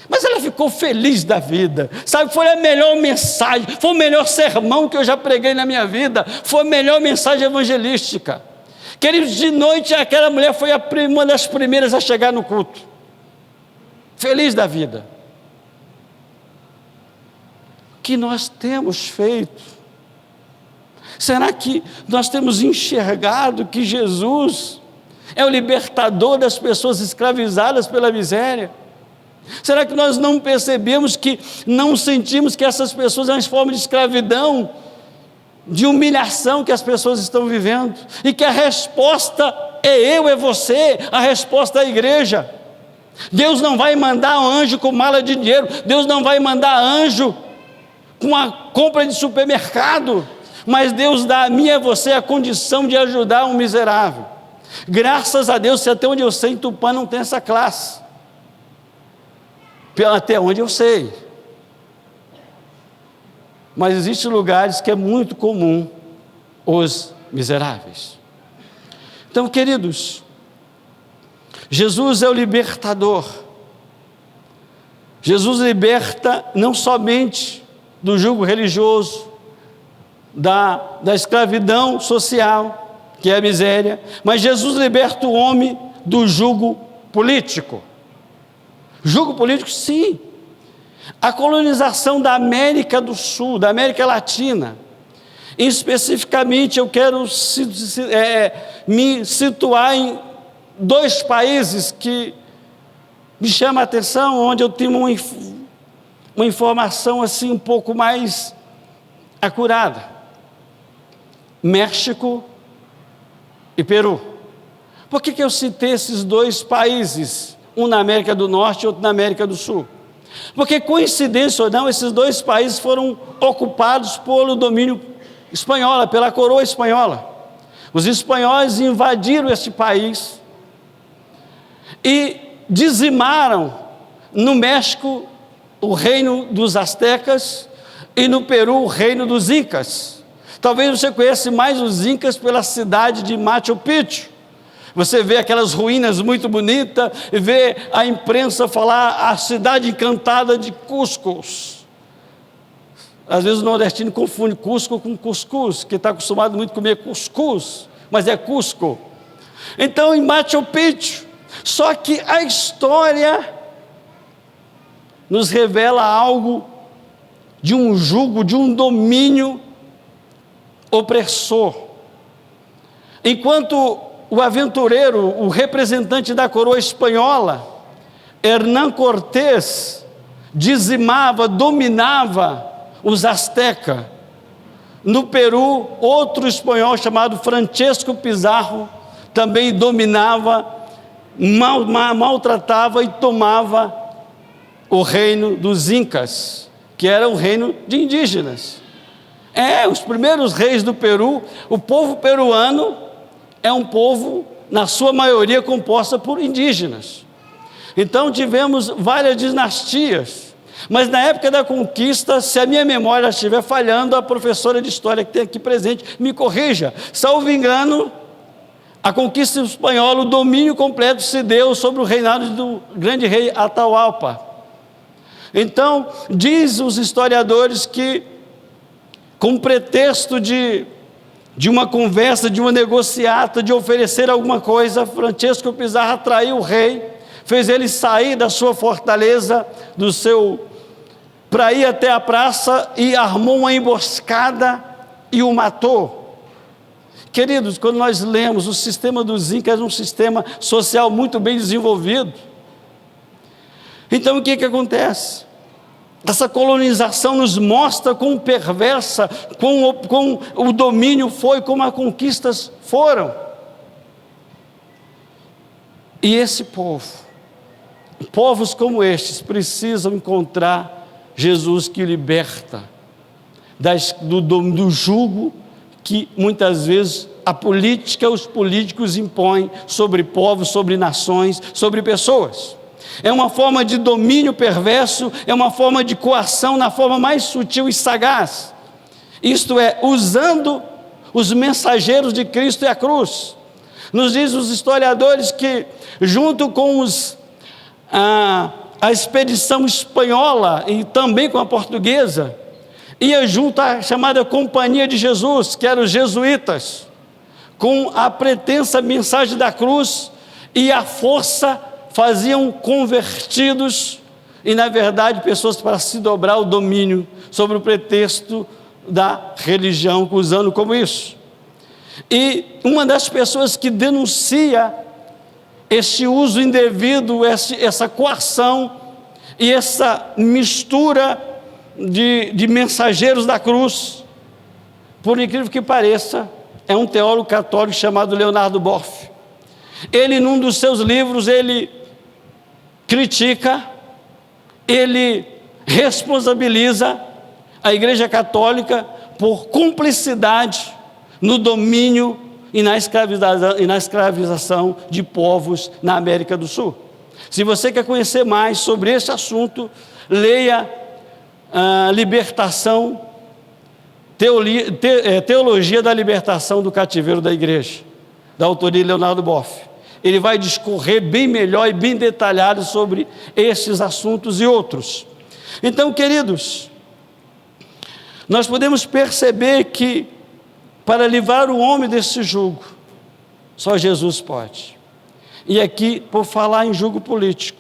Mas ela ficou feliz da vida, sabe? Foi a melhor mensagem, foi o melhor sermão que eu já preguei na minha vida, foi a melhor mensagem evangelística. Queridos, de noite aquela mulher foi uma das primeiras a chegar no culto, feliz da vida. O que nós temos feito? Será que nós temos enxergado que Jesus é o libertador das pessoas escravizadas pela miséria? Será que nós não percebemos, que não sentimos que essas pessoas é uma forma de escravidão, de humilhação que as pessoas estão vivendo, e que a resposta é você, a resposta é a igreja? Deus não vai mandar um anjo com mala de dinheiro, Deus não vai mandar anjo com a compra de supermercado, mas Deus dá a mim e a você a condição de ajudar um miserável. Graças a Deus, se até onde eu sei, em Tupã não tem essa classe, até onde eu sei, mas existem lugares que é muito comum os miseráveis. Então, queridos, Jesus é o libertador. Jesus liberta não somente do jugo religioso, da escravidão social, que é a miséria, mas Jesus liberta o homem do jugo político. Jugo político, sim. A colonização da América do Sul, da América Latina, especificamente eu quero me situar em 2 países que me chamam a atenção, onde eu tenho uma informação assim um pouco mais acurada: México e Peru. Por que eu citei esses 2 países? Um na América do Norte e outro na América do Sul. Porque, coincidência ou não, esses 2 países foram ocupados pelo domínio espanhol, pela coroa espanhola. Os espanhóis invadiram este país e dizimaram no México o reino dos astecas e no Peru o reino dos incas. Talvez você conheça mais os incas pela cidade de Machu Picchu. Você vê aquelas ruínas muito bonitas, e vê a imprensa falar a cidade encantada de Cusco. Às vezes o nordestino confunde Cusco com cuscuz, que está acostumado muito a comer cuscuz, mas é Cusco. Então, em Machu Picchu, só que a história nos revela algo de um jugo, de um domínio opressor. Enquanto o aventureiro, o representante da coroa espanhola, Hernán Cortés, dizimava, dominava os astecas. No Peru, outro espanhol chamado Francisco Pizarro também dominava, maltratava e tomava o reino dos incas, que era o reino de indígenas. Os primeiros reis do Peru, o povo peruano é um povo, na sua maioria, composta por indígenas. Então tivemos várias dinastias, mas na época da conquista, se a minha memória estiver falhando, a professora de história que tem aqui presente me corrija, salvo engano, a conquista espanhola, o domínio completo se deu sobre o reinado do grande rei Atahualpa. Então, diz os historiadores que, com pretexto de de uma conversa, de uma negociata, de oferecer alguma coisa, Francesco Pizarro atraiu o rei, fez ele sair da sua fortaleza, para ir até a praça, e armou uma emboscada e o matou. Queridos, quando nós lemos o sistema dos Incas, é um sistema social muito bem desenvolvido. Então o que acontece? Essa colonização nos mostra quão perversa, quão o domínio foi, como as conquistas foram. E esse povos como estes, precisam encontrar Jesus que liberta do jugo que muitas vezes a política, os políticos impõem sobre povos, sobre nações, sobre pessoas. É uma forma de domínio perverso, é uma forma de coação na forma mais sutil e sagaz. Isto é, usando os mensageiros de Cristo e a cruz. Nos diz os historiadores que, junto com a expedição espanhola e também com a portuguesa, ia junto à chamada Companhia de Jesus, que eram os jesuítas, com a pretensa mensagem da cruz e a força, faziam convertidos, e na verdade pessoas para se dobrar o domínio, sobre o pretexto da religião, usando como isso. E uma das pessoas que denuncia esse uso indevido, essa coação e essa mistura de mensageiros da cruz, por incrível que pareça, é um teólogo católico chamado Leonardo Boff. Ele, num dos seus livros, ele critica, ele responsabiliza a Igreja Católica por cumplicidade no domínio e na escravização de povos na América do Sul. Se você quer conhecer mais sobre esse assunto, leia a Libertação, Teologia da Libertação do Cativeiro da Igreja, da autoria de Leonardo Boff. Ele vai discorrer bem melhor e bem detalhado sobre esses assuntos e outros. Então, queridos, nós podemos perceber que, para livrar o homem desse jugo, só Jesus pode. E aqui, por falar em jugo político,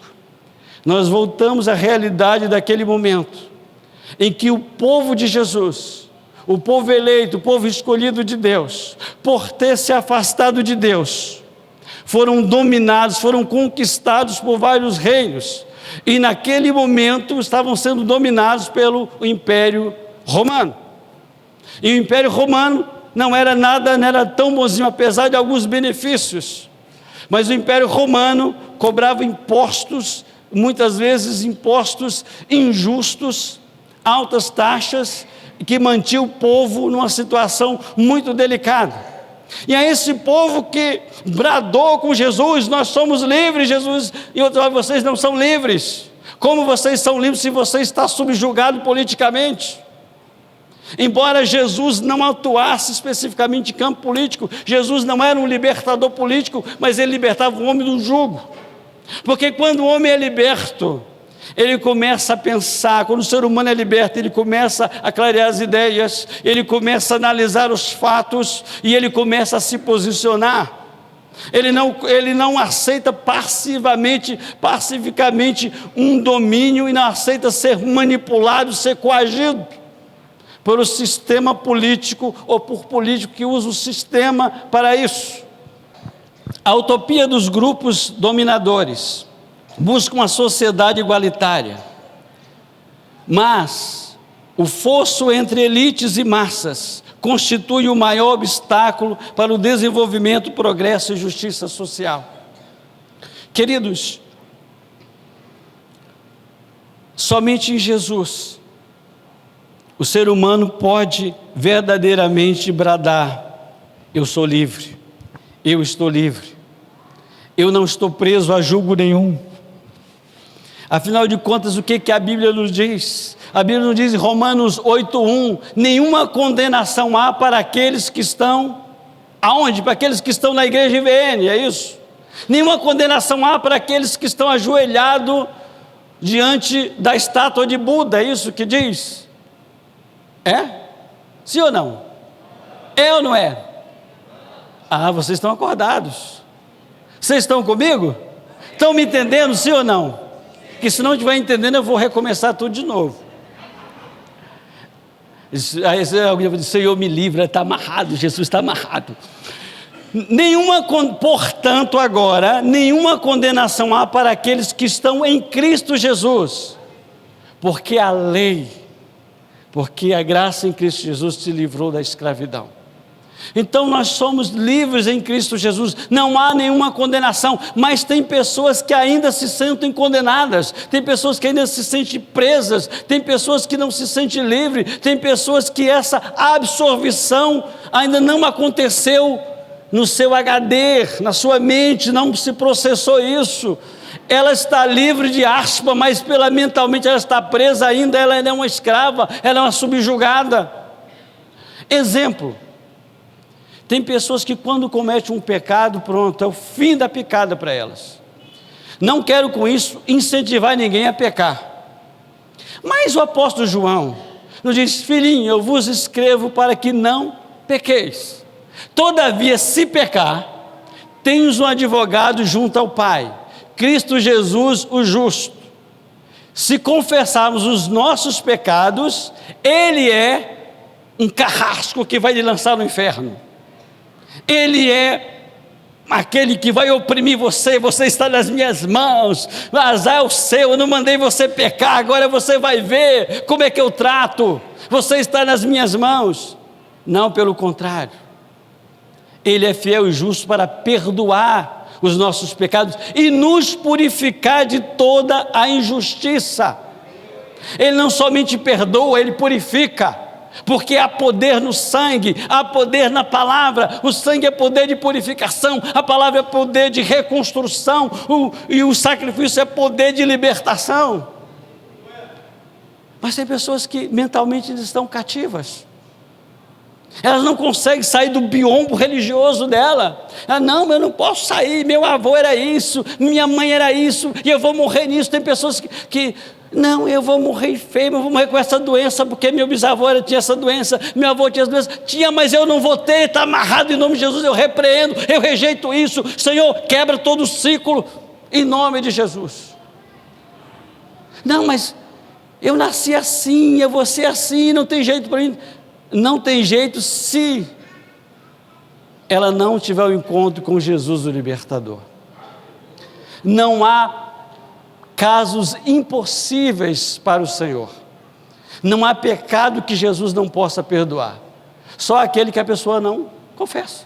nós voltamos à realidade daquele momento, em que o povo de Jesus, o povo eleito, o povo escolhido de Deus, por ter se afastado de Deus, foram dominados, foram conquistados por vários reinos, e naquele momento estavam sendo dominados pelo Império Romano. E o Império Romano não era tão bonzinho, apesar de alguns benefícios, mas o Império Romano cobrava impostos, muitas vezes impostos injustos, altas taxas, que mantinha o povo numa situação muito delicada. E a esse povo que bradou com Jesus: nós somos livres, Jesus, e outros: vocês não são livres. Como vocês são livres se você está subjugado politicamente? Embora Jesus não atuasse especificamente em campo político, Jesus não era um libertador político, mas ele libertava o homem do jugo. Porque quando o homem é liberto, ele começa a pensar. Quando o ser humano é liberto, ele começa a clarear as ideias, ele começa a analisar os fatos, e ele começa a se posicionar. Ele não aceita pacificamente um domínio, e não aceita ser manipulado, ser coagido por o sistema político, ou por político que usa o sistema para isso. A utopia dos grupos dominadores busca uma sociedade igualitária, mas o fosso entre elites e massas constitui o maior obstáculo para o desenvolvimento, progresso e justiça social. Queridos, somente em Jesus o ser humano pode verdadeiramente bradar: eu sou livre, eu estou livre, eu não estou preso a jugo nenhum. Afinal de contas, o que a Bíblia nos diz? A Bíblia nos diz em Romanos 8:1, nenhuma condenação há para aqueles que estão, aonde? Para aqueles que estão na igreja IVN, é isso? Nenhuma condenação há para aqueles que estão ajoelhados diante da estátua de Buda, é isso que diz? É? Sim ou não? É ou não é? Ah, vocês estão acordados. Vocês estão comigo? Estão me entendendo, sim ou não? Porque se não estiver entendendo, eu vou recomeçar tudo de novo. Aí alguém vai dizer, Senhor, me livra, está amarrado, Jesus está amarrado. Portanto, agora, nenhuma condenação há para aqueles que estão em Cristo Jesus, porque a graça em Cristo Jesus te livrou da escravidão. Então nós somos livres em Cristo Jesus, não há nenhuma condenação, mas tem pessoas que ainda se sentem condenadas, tem pessoas que ainda se sentem presas, tem pessoas que não se sentem livres, tem pessoas que essa absorção ainda não aconteceu no seu HD, na sua mente, não se processou isso. Ela está livre de aspa, mas mentalmente ela está presa ainda, ela é uma escrava, ela é uma subjugada. Exemplo, tem pessoas que quando cometem um pecado, pronto, é o fim da picada para elas. Não quero com isso incentivar ninguém a pecar. Mas o apóstolo João nos diz, filhinho, eu vos escrevo para que não pequeis. Todavia, se pecar, tens um advogado junto ao Pai, Cristo Jesus, o justo. Se confessarmos os nossos pecados, Ele é um carrasco que vai lhe lançar no inferno. Ele é aquele que vai oprimir você, você está nas minhas mãos, azar é o seu, eu não mandei você pecar, agora você vai ver como é que eu trato, você está nas minhas mãos. Não, pelo contrário, Ele é fiel e justo para perdoar os nossos pecados e nos purificar de toda a injustiça. Ele não somente perdoa, Ele purifica, porque há poder no sangue, há poder na palavra. O sangue é poder de purificação, a palavra é poder de reconstrução, e o sacrifício é poder de libertação. Mas tem pessoas que mentalmente estão cativas, elas não conseguem sair do biombo religioso dela. Não, eu não posso sair, meu avô era isso, minha mãe era isso, e eu vou morrer nisso. Tem pessoas que não, eu vou morrer feio, eu vou morrer com essa doença, porque meu bisavô tinha essa doença, meu avô tinha essa doença, mas eu não vou ter, está amarrado em nome de Jesus, eu repreendo, eu rejeito isso. Senhor, quebra todo o ciclo, em nome de Jesus. Não, mas eu nasci assim, eu vou ser assim, não tem jeito para mim. Não tem jeito se ela não tiver o encontro com Jesus o libertador. Não há casos impossíveis para o Senhor. Não há pecado que Jesus não possa perdoar. Só aquele que a pessoa não confessa.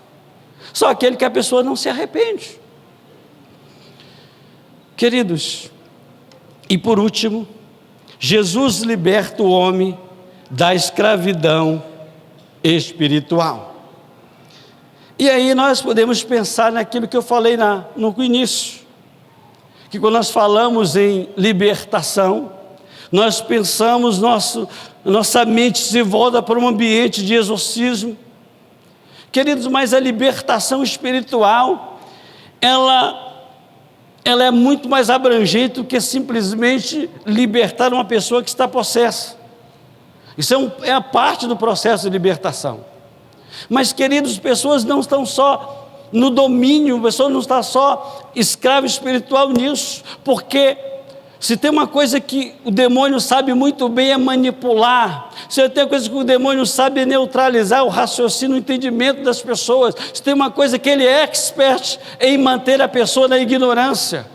Só aquele que a pessoa não se arrepende. Queridos, e por último, Jesus liberta o homem da escravidão espiritual. E aí nós podemos pensar naquilo que eu falei no início, que quando nós falamos em libertação, nós pensamos, nossa mente se volta para um ambiente de exorcismo. Queridos, mas a libertação espiritual, ela é muito mais abrangente do que simplesmente libertar uma pessoa que está possessa. Isso é a parte do processo de libertação. Mas, queridos, pessoas não estão só no domínio, pessoas não estão só escravo espiritual nisso, porque se tem uma coisa que o demônio sabe muito bem é manipular, se tem uma coisa que o demônio sabe é neutralizar o raciocínio, o entendimento das pessoas, se tem uma coisa que ele é expert em manter a pessoa na ignorância.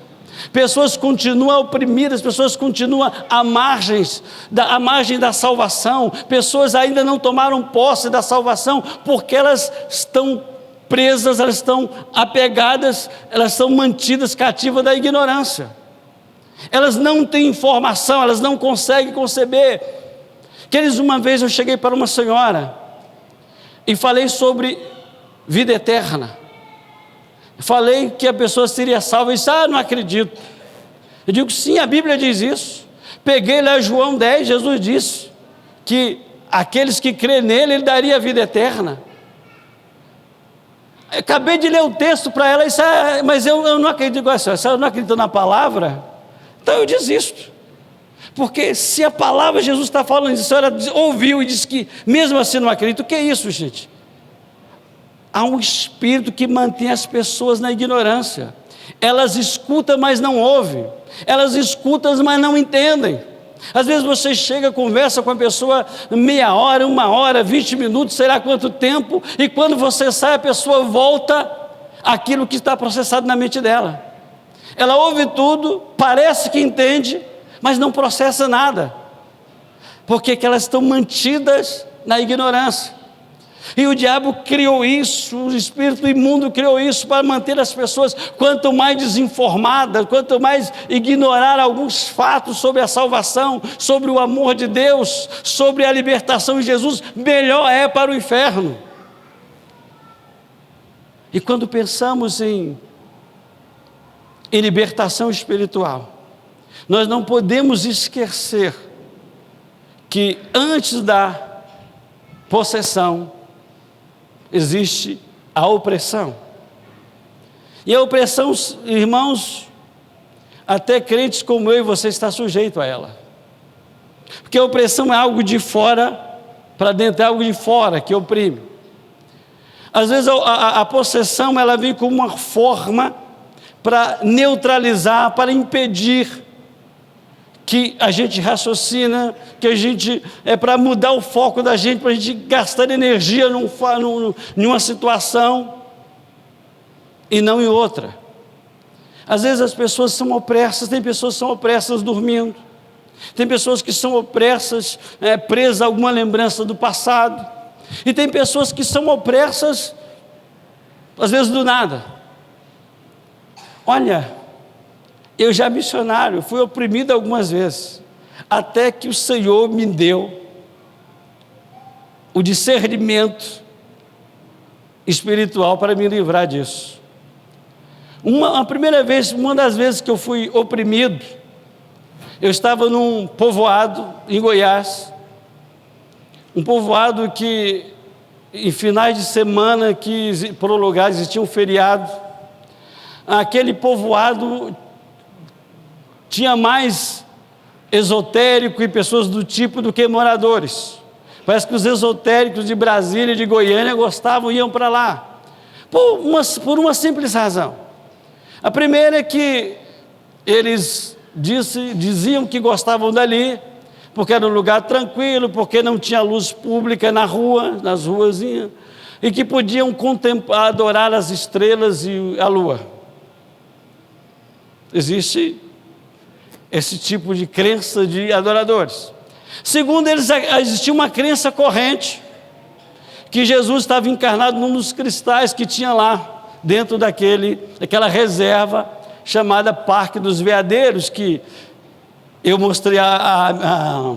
Pessoas continuam oprimidas, pessoas continuam à margem da salvação, pessoas ainda não tomaram posse da salvação, porque elas estão presas, elas estão apegadas, elas são mantidas cativas da ignorância, elas não têm informação, elas não conseguem conceber. Queridos, uma vez eu cheguei para uma senhora e falei sobre vida eterna. Falei que a pessoa seria salva, e disse, não acredito. Eu digo, sim, a Bíblia diz isso. Peguei lá João 10, Jesus disse que aqueles que crêem nele, ele daria a vida eterna. Eu acabei de ler o texto para ela, e disse, mas eu não acredito, a senhora não acredita na palavra? Então eu desisto. Porque se a palavra Jesus está falando, a senhora ouviu e disse que mesmo assim não acredita, o que é isso, gente? há um espírito que mantém as pessoas na ignorância. Elas escutam, mas não ouvem. Elas escutam, mas não entendem. Às vezes você chega, conversa com a pessoa meia hora, 1 hora, 20 minutos, sei lá quanto tempo, e quando você sai, a pessoa volta àquilo que está processado na mente dela. Ela ouve tudo, parece que entende, mas não processa nada, porque elas estão mantidas na ignorância. E o diabo criou isso, o espírito imundo criou isso para manter as pessoas quanto mais desinformadas, quanto mais ignorar alguns fatos sobre a salvação, sobre o amor de Deus, sobre a libertação em Jesus, melhor é para o inferno. E quando pensamos em libertação espiritual, nós não podemos esquecer que antes da possessão existe a opressão. E a opressão, irmãos, até crentes como eu e você está sujeito a ela. Porque a opressão é algo de fora para dentro, é algo de fora que oprime. Às vezes a possessão ela vem como uma forma para neutralizar, para impedir que a gente raciocina, que a gente para mudar o foco da gente, para a gente gastar energia numa situação e não em outra. Às vezes as pessoas são opressas, tem pessoas que são opressas dormindo, tem pessoas que são opressas, presas a alguma lembrança do passado, e tem pessoas que são opressas, às vezes do nada. Olha, eu já missionário, fui oprimido algumas vezes, até que o Senhor me deu o discernimento espiritual para me livrar disso. Uma das vezes que eu fui oprimido, eu estava num povoado em Goiás, um povoado que em finais de semana que por um lugar existia um feriado, aquele povoado tinha mais esotérico e pessoas do tipo do que moradores. Parece que os esotéricos de Brasília e de Goiânia iam para lá, por uma simples razão. A primeira é que eles diziam que gostavam dali, porque era um lugar tranquilo, porque não tinha luz pública nas ruazinhas, e que podiam contemplar, adorar as estrelas e a lua. Existe esse tipo de crença de adoradores. Segundo eles, existia uma crença corrente, que Jesus estava encarnado num dos cristais que tinha lá, dentro daquela reserva, chamada Parque dos Veadeiros, que eu mostrei a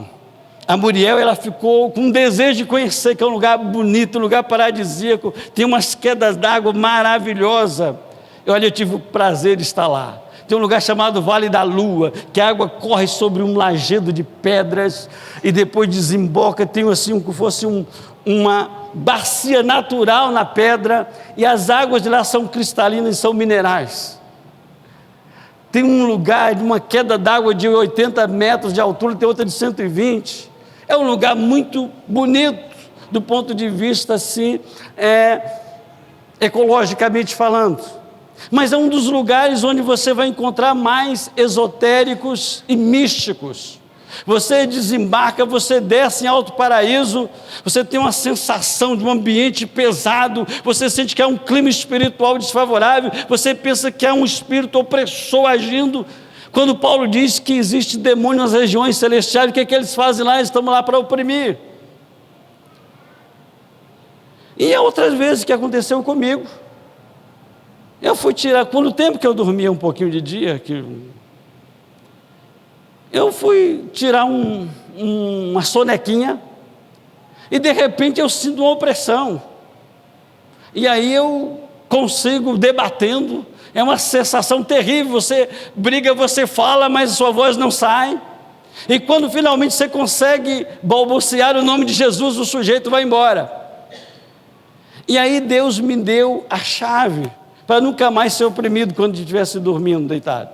Muriel, ela ficou com um desejo de conhecer, que é um lugar bonito, um lugar paradisíaco, tem umas quedas d'água maravilhosas. Olha, eu tive o prazer de estar lá. Tem um lugar chamado Vale da Lua, que a água corre sobre um lajedo de pedras e depois desemboca, tem assim como fosse uma bacia natural na pedra, e as águas de lá são cristalinas e são minerais. Tem um lugar de uma queda d'água de 80 metros de altura, tem outra de 120. É um lugar muito bonito do ponto de vista assim, ecologicamente falando. Mas é um dos lugares onde você vai encontrar mais esotéricos e místicos. Você desembarca, você desce em Alto Paraíso, você tem uma sensação de um ambiente pesado, você sente que é um clima espiritual desfavorável, você pensa que é um espírito opressor agindo. Quando Paulo diz que existe demônio nas regiões celestiais, o que é que eles fazem lá? Eles estão lá para oprimir. E há outras vezes que aconteceu comigo. Eu fui tirar, quando o tempo que eu dormia um pouquinho de dia, eu fui tirar uma sonequinha, e de repente eu sinto uma opressão, e aí eu consigo, debatendo, é uma sensação terrível, você briga, você fala, mas a sua voz não sai, e quando finalmente você consegue balbuciar o nome de Jesus, o sujeito vai embora. E aí Deus me deu a chave, para nunca mais ser oprimido quando estivesse dormindo, deitado.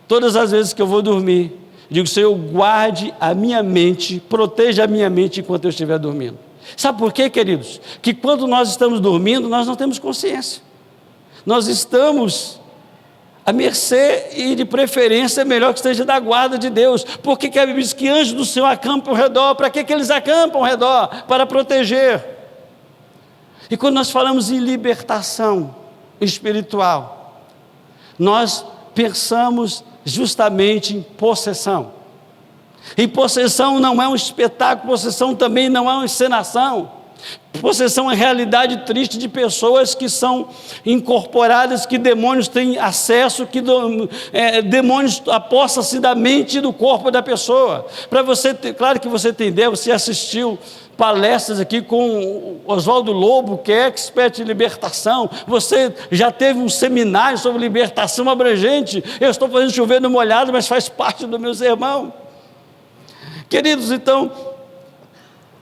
Todas as vezes que eu vou dormir, digo: Senhor, guarde a minha mente, proteja a minha mente enquanto eu estiver dormindo. Sabe por quê, queridos? Que quando nós estamos dormindo, nós não temos consciência. Nós estamos à mercê e, de preferência, é melhor que esteja da guarda de Deus. Por que a Bíblia diz que anjos do Senhor acampam ao redor? Para que eles acampam ao redor? Para proteger. E quando nós falamos em libertação espiritual, nós pensamos justamente em possessão. E possessão não é um espetáculo, possessão também não é uma encenação. Possessão é realidade triste de pessoas que são incorporadas, que demônios têm acesso, que demônios apossam-se da mente e do corpo da pessoa. Para você ter, claro que você tem ideia, você assistiu palestras aqui com Oswaldo Lobo, que é expert em libertação, você já teve um seminário sobre libertação abrangente. Eu estou fazendo chover no molhado, mas faz parte do meu sermão. Queridos, então,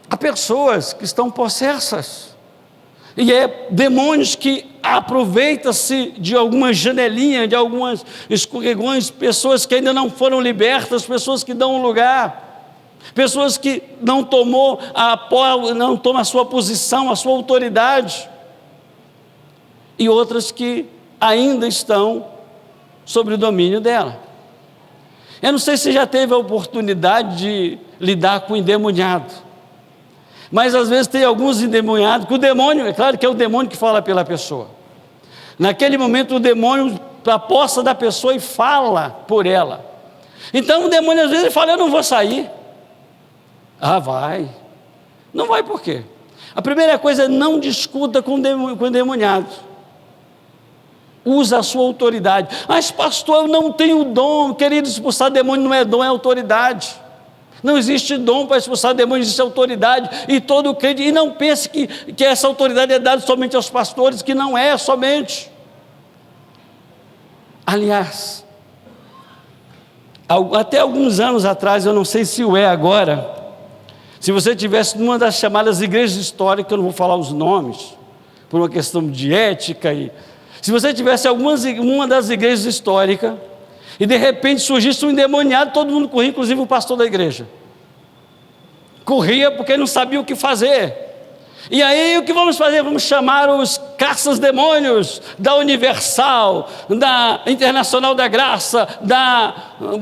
há pessoas que estão possessas, e demônios que aproveitam-se de alguma janelinha, de algumas escorregões, pessoas que ainda não foram libertas, pessoas que dão um lugar, pessoas que não tomam a sua posição, a sua autoridade, e outras que ainda estão sob o domínio dela. Eu não sei se já teve a oportunidade de lidar com endemoniado, mas às vezes tem alguns endemoniados, que o demônio, é claro que é o demônio que fala pela pessoa. Naquele momento o demônio aposta da pessoa e fala por ela. Então o demônio às vezes ele fala: eu não vou sair. Ah, vai. Não vai por quê? A primeira coisa é: não discuta com o endemoniado. Usa a sua autoridade. Mas pastor, eu não tenho dom. Querido, expulsar demônio não é dom, é autoridade. Não existe dom para expulsar demônio, existe autoridade. E todo crente, e não pense que essa autoridade é dada somente aos pastores, que não é somente. Aliás, até alguns anos atrás, eu não sei se o é agora, se você tivesse numa das chamadas igrejas históricas, eu não vou falar os nomes, por uma questão de ética, se você tivesse uma das igrejas históricas, e de repente surgisse um endemoniado, todo mundo corria, inclusive o pastor da igreja. Corria porque não sabia o que fazer. E aí o que vamos fazer? Vamos chamar os caças-demônios da Universal, da Internacional da Graça,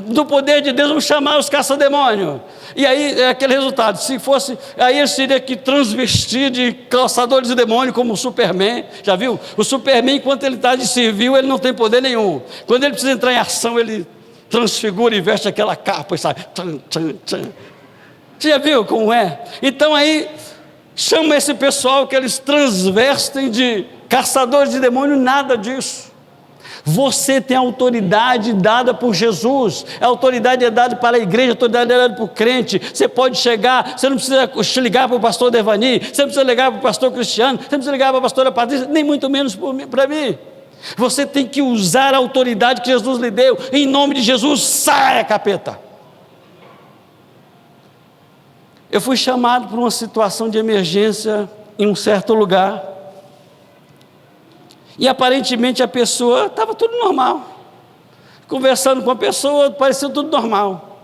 do Poder de Deus, vamos chamar os caça-demônios. E aí é aquele resultado: se fosse, aí eles teriam que transvestir de caçadores de demônios, como o Superman. Já viu? O Superman, enquanto ele está de civil, ele não tem poder nenhum. Quando ele precisa entrar em ação, ele transfigura e veste aquela capa e sai. Você já viu como é? Então aí chama esse pessoal que eles transvestem de caçadores de demônios. Nada disso. Você tem autoridade dada por Jesus, a autoridade é dada para a igreja, a autoridade é dada para o crente. Você pode chegar, você não precisa ligar para o pastor Devani, você não precisa ligar para o pastor Cristiano, você não precisa ligar para a pastora Patrícia, nem muito menos para mim. Você tem que usar a autoridade que Jesus lhe deu. Em nome de Jesus, saia, capeta. Eu fui chamado por uma situação de emergência em um certo lugar, e aparentemente a pessoa, estava tudo normal, conversando com a pessoa, parecia tudo normal.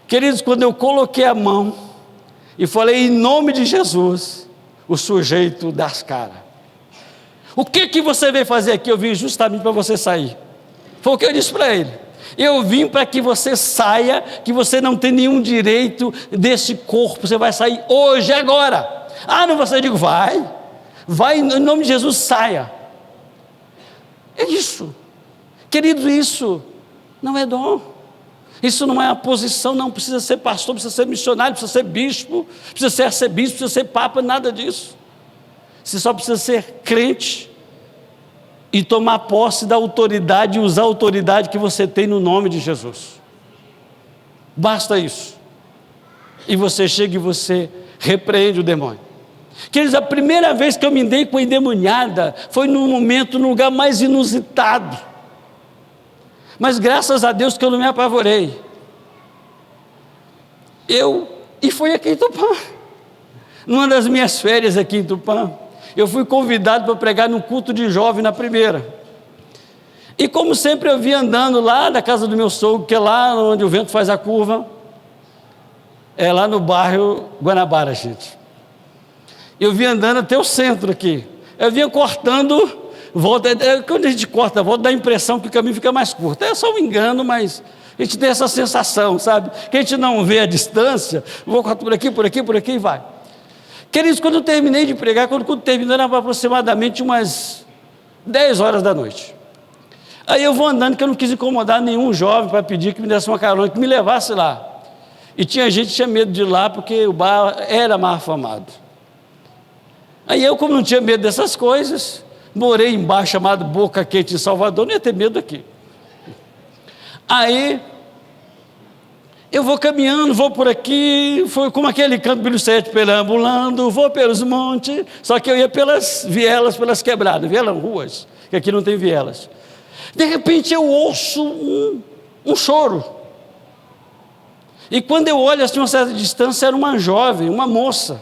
Queridos, quando eu coloquei a mão e falei em nome de Jesus, o sujeito dá as caras. O que você veio fazer aqui? Eu vim justamente para você sair. Foi o que eu disse para ele: eu vim para que você saia, que você não tem nenhum direito desse corpo, você vai sair hoje, agora. Ah, não, você, eu digo, vai, em nome de Jesus, saia. É isso, querido, isso não é dom, isso não é a posição, não precisa ser pastor, precisa ser missionário, precisa ser bispo, precisa ser arcebispo, precisa ser papa, nada disso. Você só precisa ser crente e tomar posse da autoridade, e usar a autoridade que você tem no nome de Jesus. Basta isso. E você chega e você repreende o demônio. Queridos, a primeira vez que eu me dei com a endemoniada foi num momento, no lugar mais inusitado. Mas graças a Deus que eu não me apavorei. E foi aqui em Tupã. Numa das minhas férias aqui em Tupã, eu fui convidado para pregar num culto de jovem na primeira. E como sempre eu vim andando lá da casa do meu sogro, que é lá onde o vento faz a curva, é lá no bairro Guanabara, gente. Eu vinha andando até o centro aqui. Eu vinha cortando, quando a gente corta a volta, dá a impressão que o caminho fica mais curto. É só um engano, mas a gente tem essa sensação, sabe? Que a gente não vê a distância, vou cortar por aqui e vai. Queridos, quando eu terminei de pregar, quando terminou, era aproximadamente umas 10 horas da noite. Aí eu vou andando, que eu não quis incomodar nenhum jovem para pedir que me desse uma carona, que me levasse lá. E tinha gente que tinha medo de ir lá, porque o bar era mal afamado. Aí eu, como não tinha medo dessas coisas, morei em bar chamado Boca Quente em Salvador, não ia ter medo aqui. Aí eu vou caminhando, vou por aqui, foi como aquele canto Bíblio 7, perambulando, vou pelos montes, só que eu ia pelas vielas, pelas quebradas, vielas ruas, que aqui não tem vielas. De repente eu ouço um choro. E quando eu olho assim, a uma certa distância, era uma jovem, uma moça.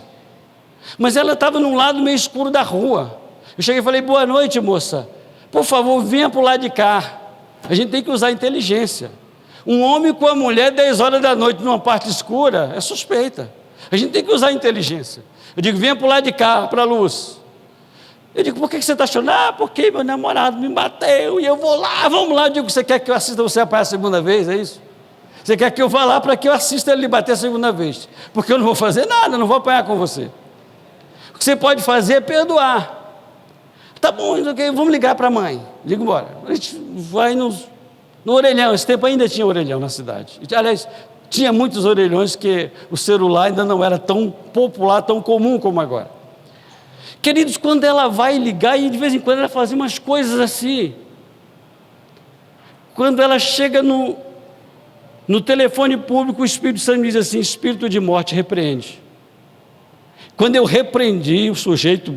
Mas ela estava num lado meio escuro da rua. Eu cheguei e falei, boa noite, moça. Por favor, venha para o lado de cá. A gente tem que usar a inteligência. Um homem com a mulher 10 horas da noite numa parte escura é suspeita. A gente tem que usar a inteligência. Eu digo, venha para o lado de cá, para a luz. Eu digo, por que você está chorando? Ah, porque meu namorado me bateu e eu vou lá, vamos lá. Eu digo, você quer que eu assista você apanhar a segunda vez, é isso? Você quer que eu vá lá para que eu assista ele lhe bater a segunda vez? Porque eu não vou fazer nada, não vou apanhar com você. O que você pode fazer é perdoar. Tá bom, vamos ligar para a mãe. Liga embora. A gente vai no orelhão. Esse tempo ainda tinha orelhão na cidade. Aliás, tinha muitos orelhões, que o celular ainda não era tão popular, tão comum como agora. Queridos, quando ela vai ligar, e de vez em quando ela fazia umas coisas assim. Quando ela chega no telefone público, o Espírito Santo diz assim, espírito de morte, repreende. Quando eu repreendi, o sujeito...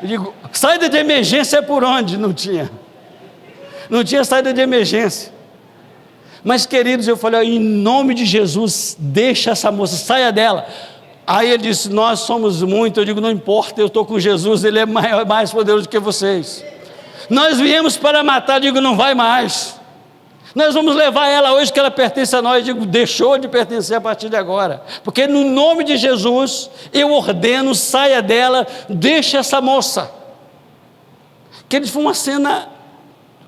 Eu digo, saída de emergência é por onde? Não tinha. Não tinha saída de emergência. Mas, queridos, eu falei, em nome de Jesus, deixa essa moça, saia dela. Aí ele disse, nós somos muito. Eu digo, não importa, eu estou com Jesus, ele é mais poderoso que vocês. Nós viemos para matar. Eu digo, não vai mais. Nós vamos levar ela hoje, que ela pertence a nós. Eu digo, deixou de pertencer a partir de agora. Porque no nome de Jesus, eu ordeno, saia dela, deixa essa moça. Que foi uma cena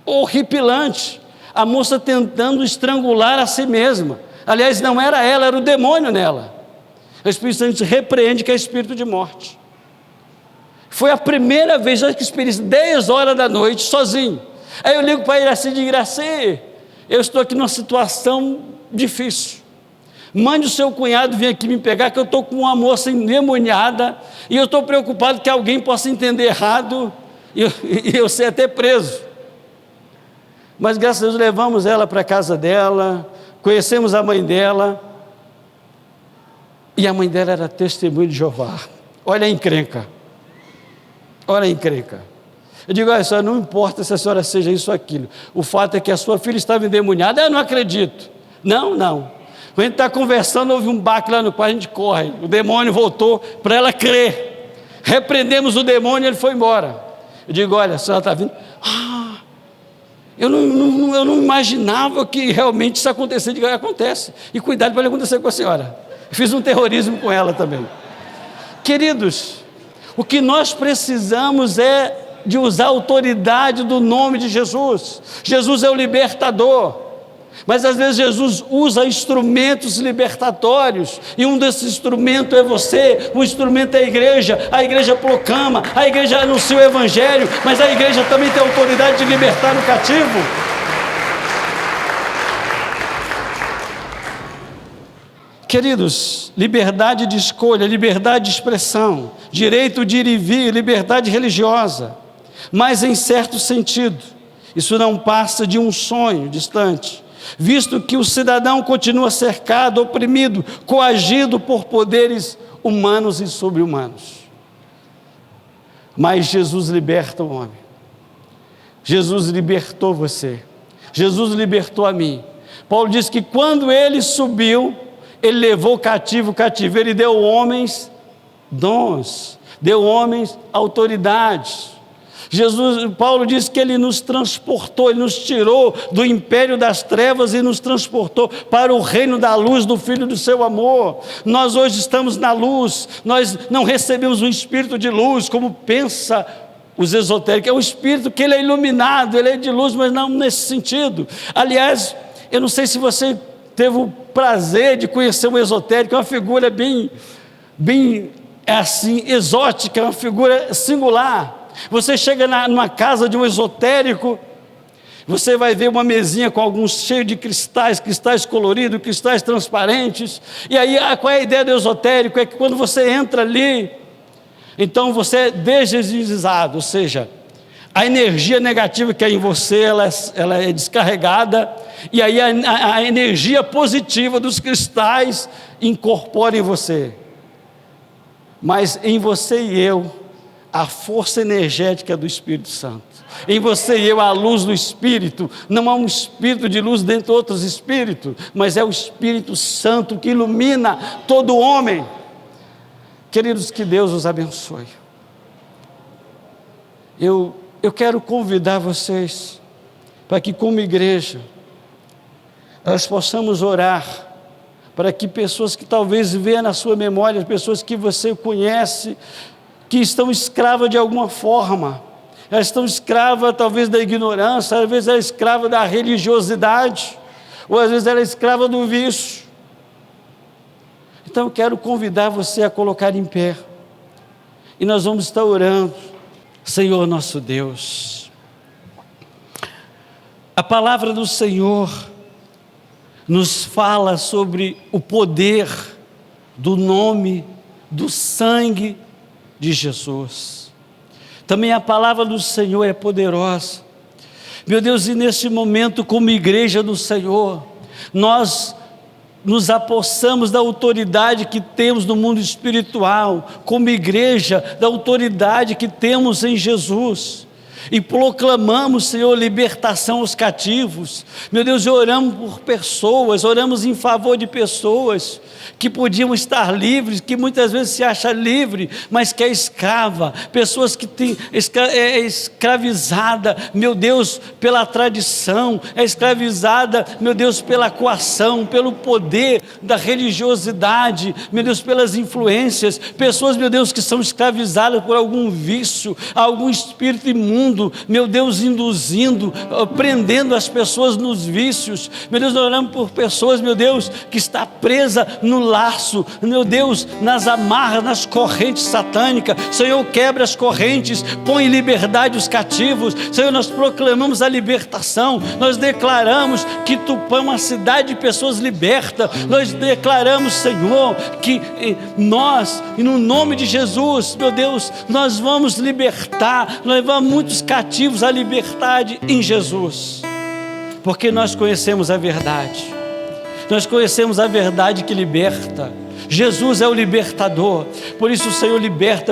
horripilante. A moça tentando estrangular a si mesma. Aliás, não era ela, era o demônio nela. O Espírito Santo repreende, que é espírito de morte. Foi a primeira vez que experiência, 10 horas da noite, sozinho. Aí eu ligo para Iraci e digo, Iraci, eu estou aqui numa situação difícil. Mande o seu cunhado vir aqui me pegar, que eu estou com uma moça endemoniada, e eu estou preocupado que alguém possa entender errado, e eu ser até preso. Mas graças a Deus levamos ela para a casa dela, conhecemos a mãe dela, e a mãe dela era testemunha de Jeová. Olha a encrenca. Olha a encrenca. Eu digo, olha só, não importa se a senhora seja isso ou aquilo. O fato é que a sua filha estava endemoniada. Eu não acredito. Não. Quando a gente está conversando, houve um baque lá no quarto, a gente corre. O demônio voltou para ela crer. Repreendemos o demônio e ele foi embora. Eu digo, olha, a senhora está vindo. Eu não imaginava que realmente isso acontecesse. Eu digo, acontece. E cuidado para ele acontecer com a senhora. Fiz um terrorismo com ela também. Queridos, o que nós precisamos é de usar a autoridade do nome de Jesus. Jesus é o libertador, mas às vezes Jesus usa instrumentos libertatórios, e um desses instrumentos é você, o instrumento é a igreja proclama, a igreja anuncia o evangelho, mas a igreja também tem a autoridade de libertar o cativo. Queridos, liberdade de escolha, liberdade de expressão, direito de ir e vir, liberdade religiosa, mas em certo sentido, isso não passa de um sonho distante, visto que o cidadão continua cercado, oprimido, coagido por poderes humanos e sobre-humanos. Mas Jesus liberta o homem. Jesus libertou você. Jesus libertou a mim. Paulo diz que quando ele subiu, ele levou o cativeiro, e deu homens dons, deu homens autoridades. Paulo diz que Ele nos transportou, Ele nos tirou do império das trevas e nos transportou para o reino da luz do Filho do seu amor. Nós hoje estamos na luz, nós não recebemos um espírito de luz, como pensa os esotéricos, é um espírito que ele é iluminado, ele é de luz, mas não nesse sentido. Aliás, eu não sei se você teve o prazer de conhecer um esotérico, é uma figura bem assim, exótica, é uma figura singular. Você chega numa casa de um esotérico, você vai ver uma mesinha com alguns cheio de cristais coloridos, cristais transparentes, e aí qual é a ideia do esotérico? É que quando você entra ali, então você é desenergizado, ou seja, a energia negativa que é em você, ela é descarregada, e aí a energia positiva dos cristais incorpora em você, mas em você e eu, a força energética do Espírito Santo, em você e eu a luz do Espírito, não há um espírito de luz dentro de outros espíritos, mas é o Espírito Santo que ilumina todo homem. Queridos, que Deus os abençoe. Eu quero convidar vocês para que, como igreja, nós possamos orar para que pessoas que talvez venham na sua memória, pessoas que você conhece, que estão escravas de alguma forma, elas estão escravas talvez da ignorância, às vezes ela é escrava da religiosidade, ou às vezes ela é escrava do vício. Então eu quero convidar você a colocar em pé, e nós vamos estar orando. Senhor nosso Deus, a palavra do Senhor nos fala sobre o poder do nome, do sangue de Jesus. Também a palavra do Senhor é poderosa, meu Deus, e neste momento, como igreja do Senhor, nós nos apossamos da autoridade que temos no mundo espiritual, como igreja, da autoridade que temos em Jesus, e proclamamos, Senhor, libertação aos cativos. Meu Deus, e oramos por pessoas, oramos em favor de pessoas que podiam estar livres, que muitas vezes se acha livre, mas que é escrava, pessoas que é escravizada, meu Deus, pela tradição, é escravizada, meu Deus, pela coação, pelo poder da religiosidade, meu Deus, pelas influências, pessoas, meu Deus, que são escravizadas por algum vício, algum espírito imundo, meu Deus, induzindo, prendendo as pessoas nos vícios. Meu Deus, nós oramos por pessoas, meu Deus, que está presa no laço, meu Deus, nas amarras, nas correntes satânicas. Senhor, quebra as correntes, põe em liberdade os cativos. Senhor, nós proclamamos a libertação, nós declaramos que Tupã é uma cidade de pessoas libertas. Nós declaramos, Senhor, que nós, e no nome de Jesus, meu Deus, nós vamos libertar, nós vamos muitos cativos à liberdade em Jesus, porque nós conhecemos a verdade, nós conhecemos a verdade que liberta. Jesus é o libertador, por isso o Senhor liberta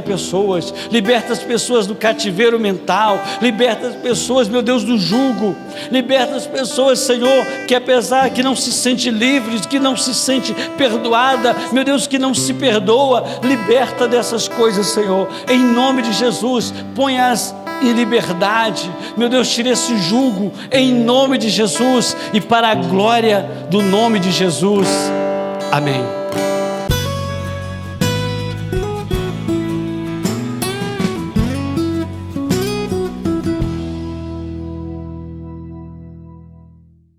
as pessoas do cativeiro mental, liberta as pessoas, meu Deus, do jugo, liberta as pessoas, Senhor, que apesar que não se sente livre, que não se sente perdoada, meu Deus, que não se perdoa, liberta dessas coisas, Senhor, em nome de Jesus, põe-as em liberdade, meu Deus, tira esse jugo, em nome de Jesus, e para a glória do nome de Jesus, amém.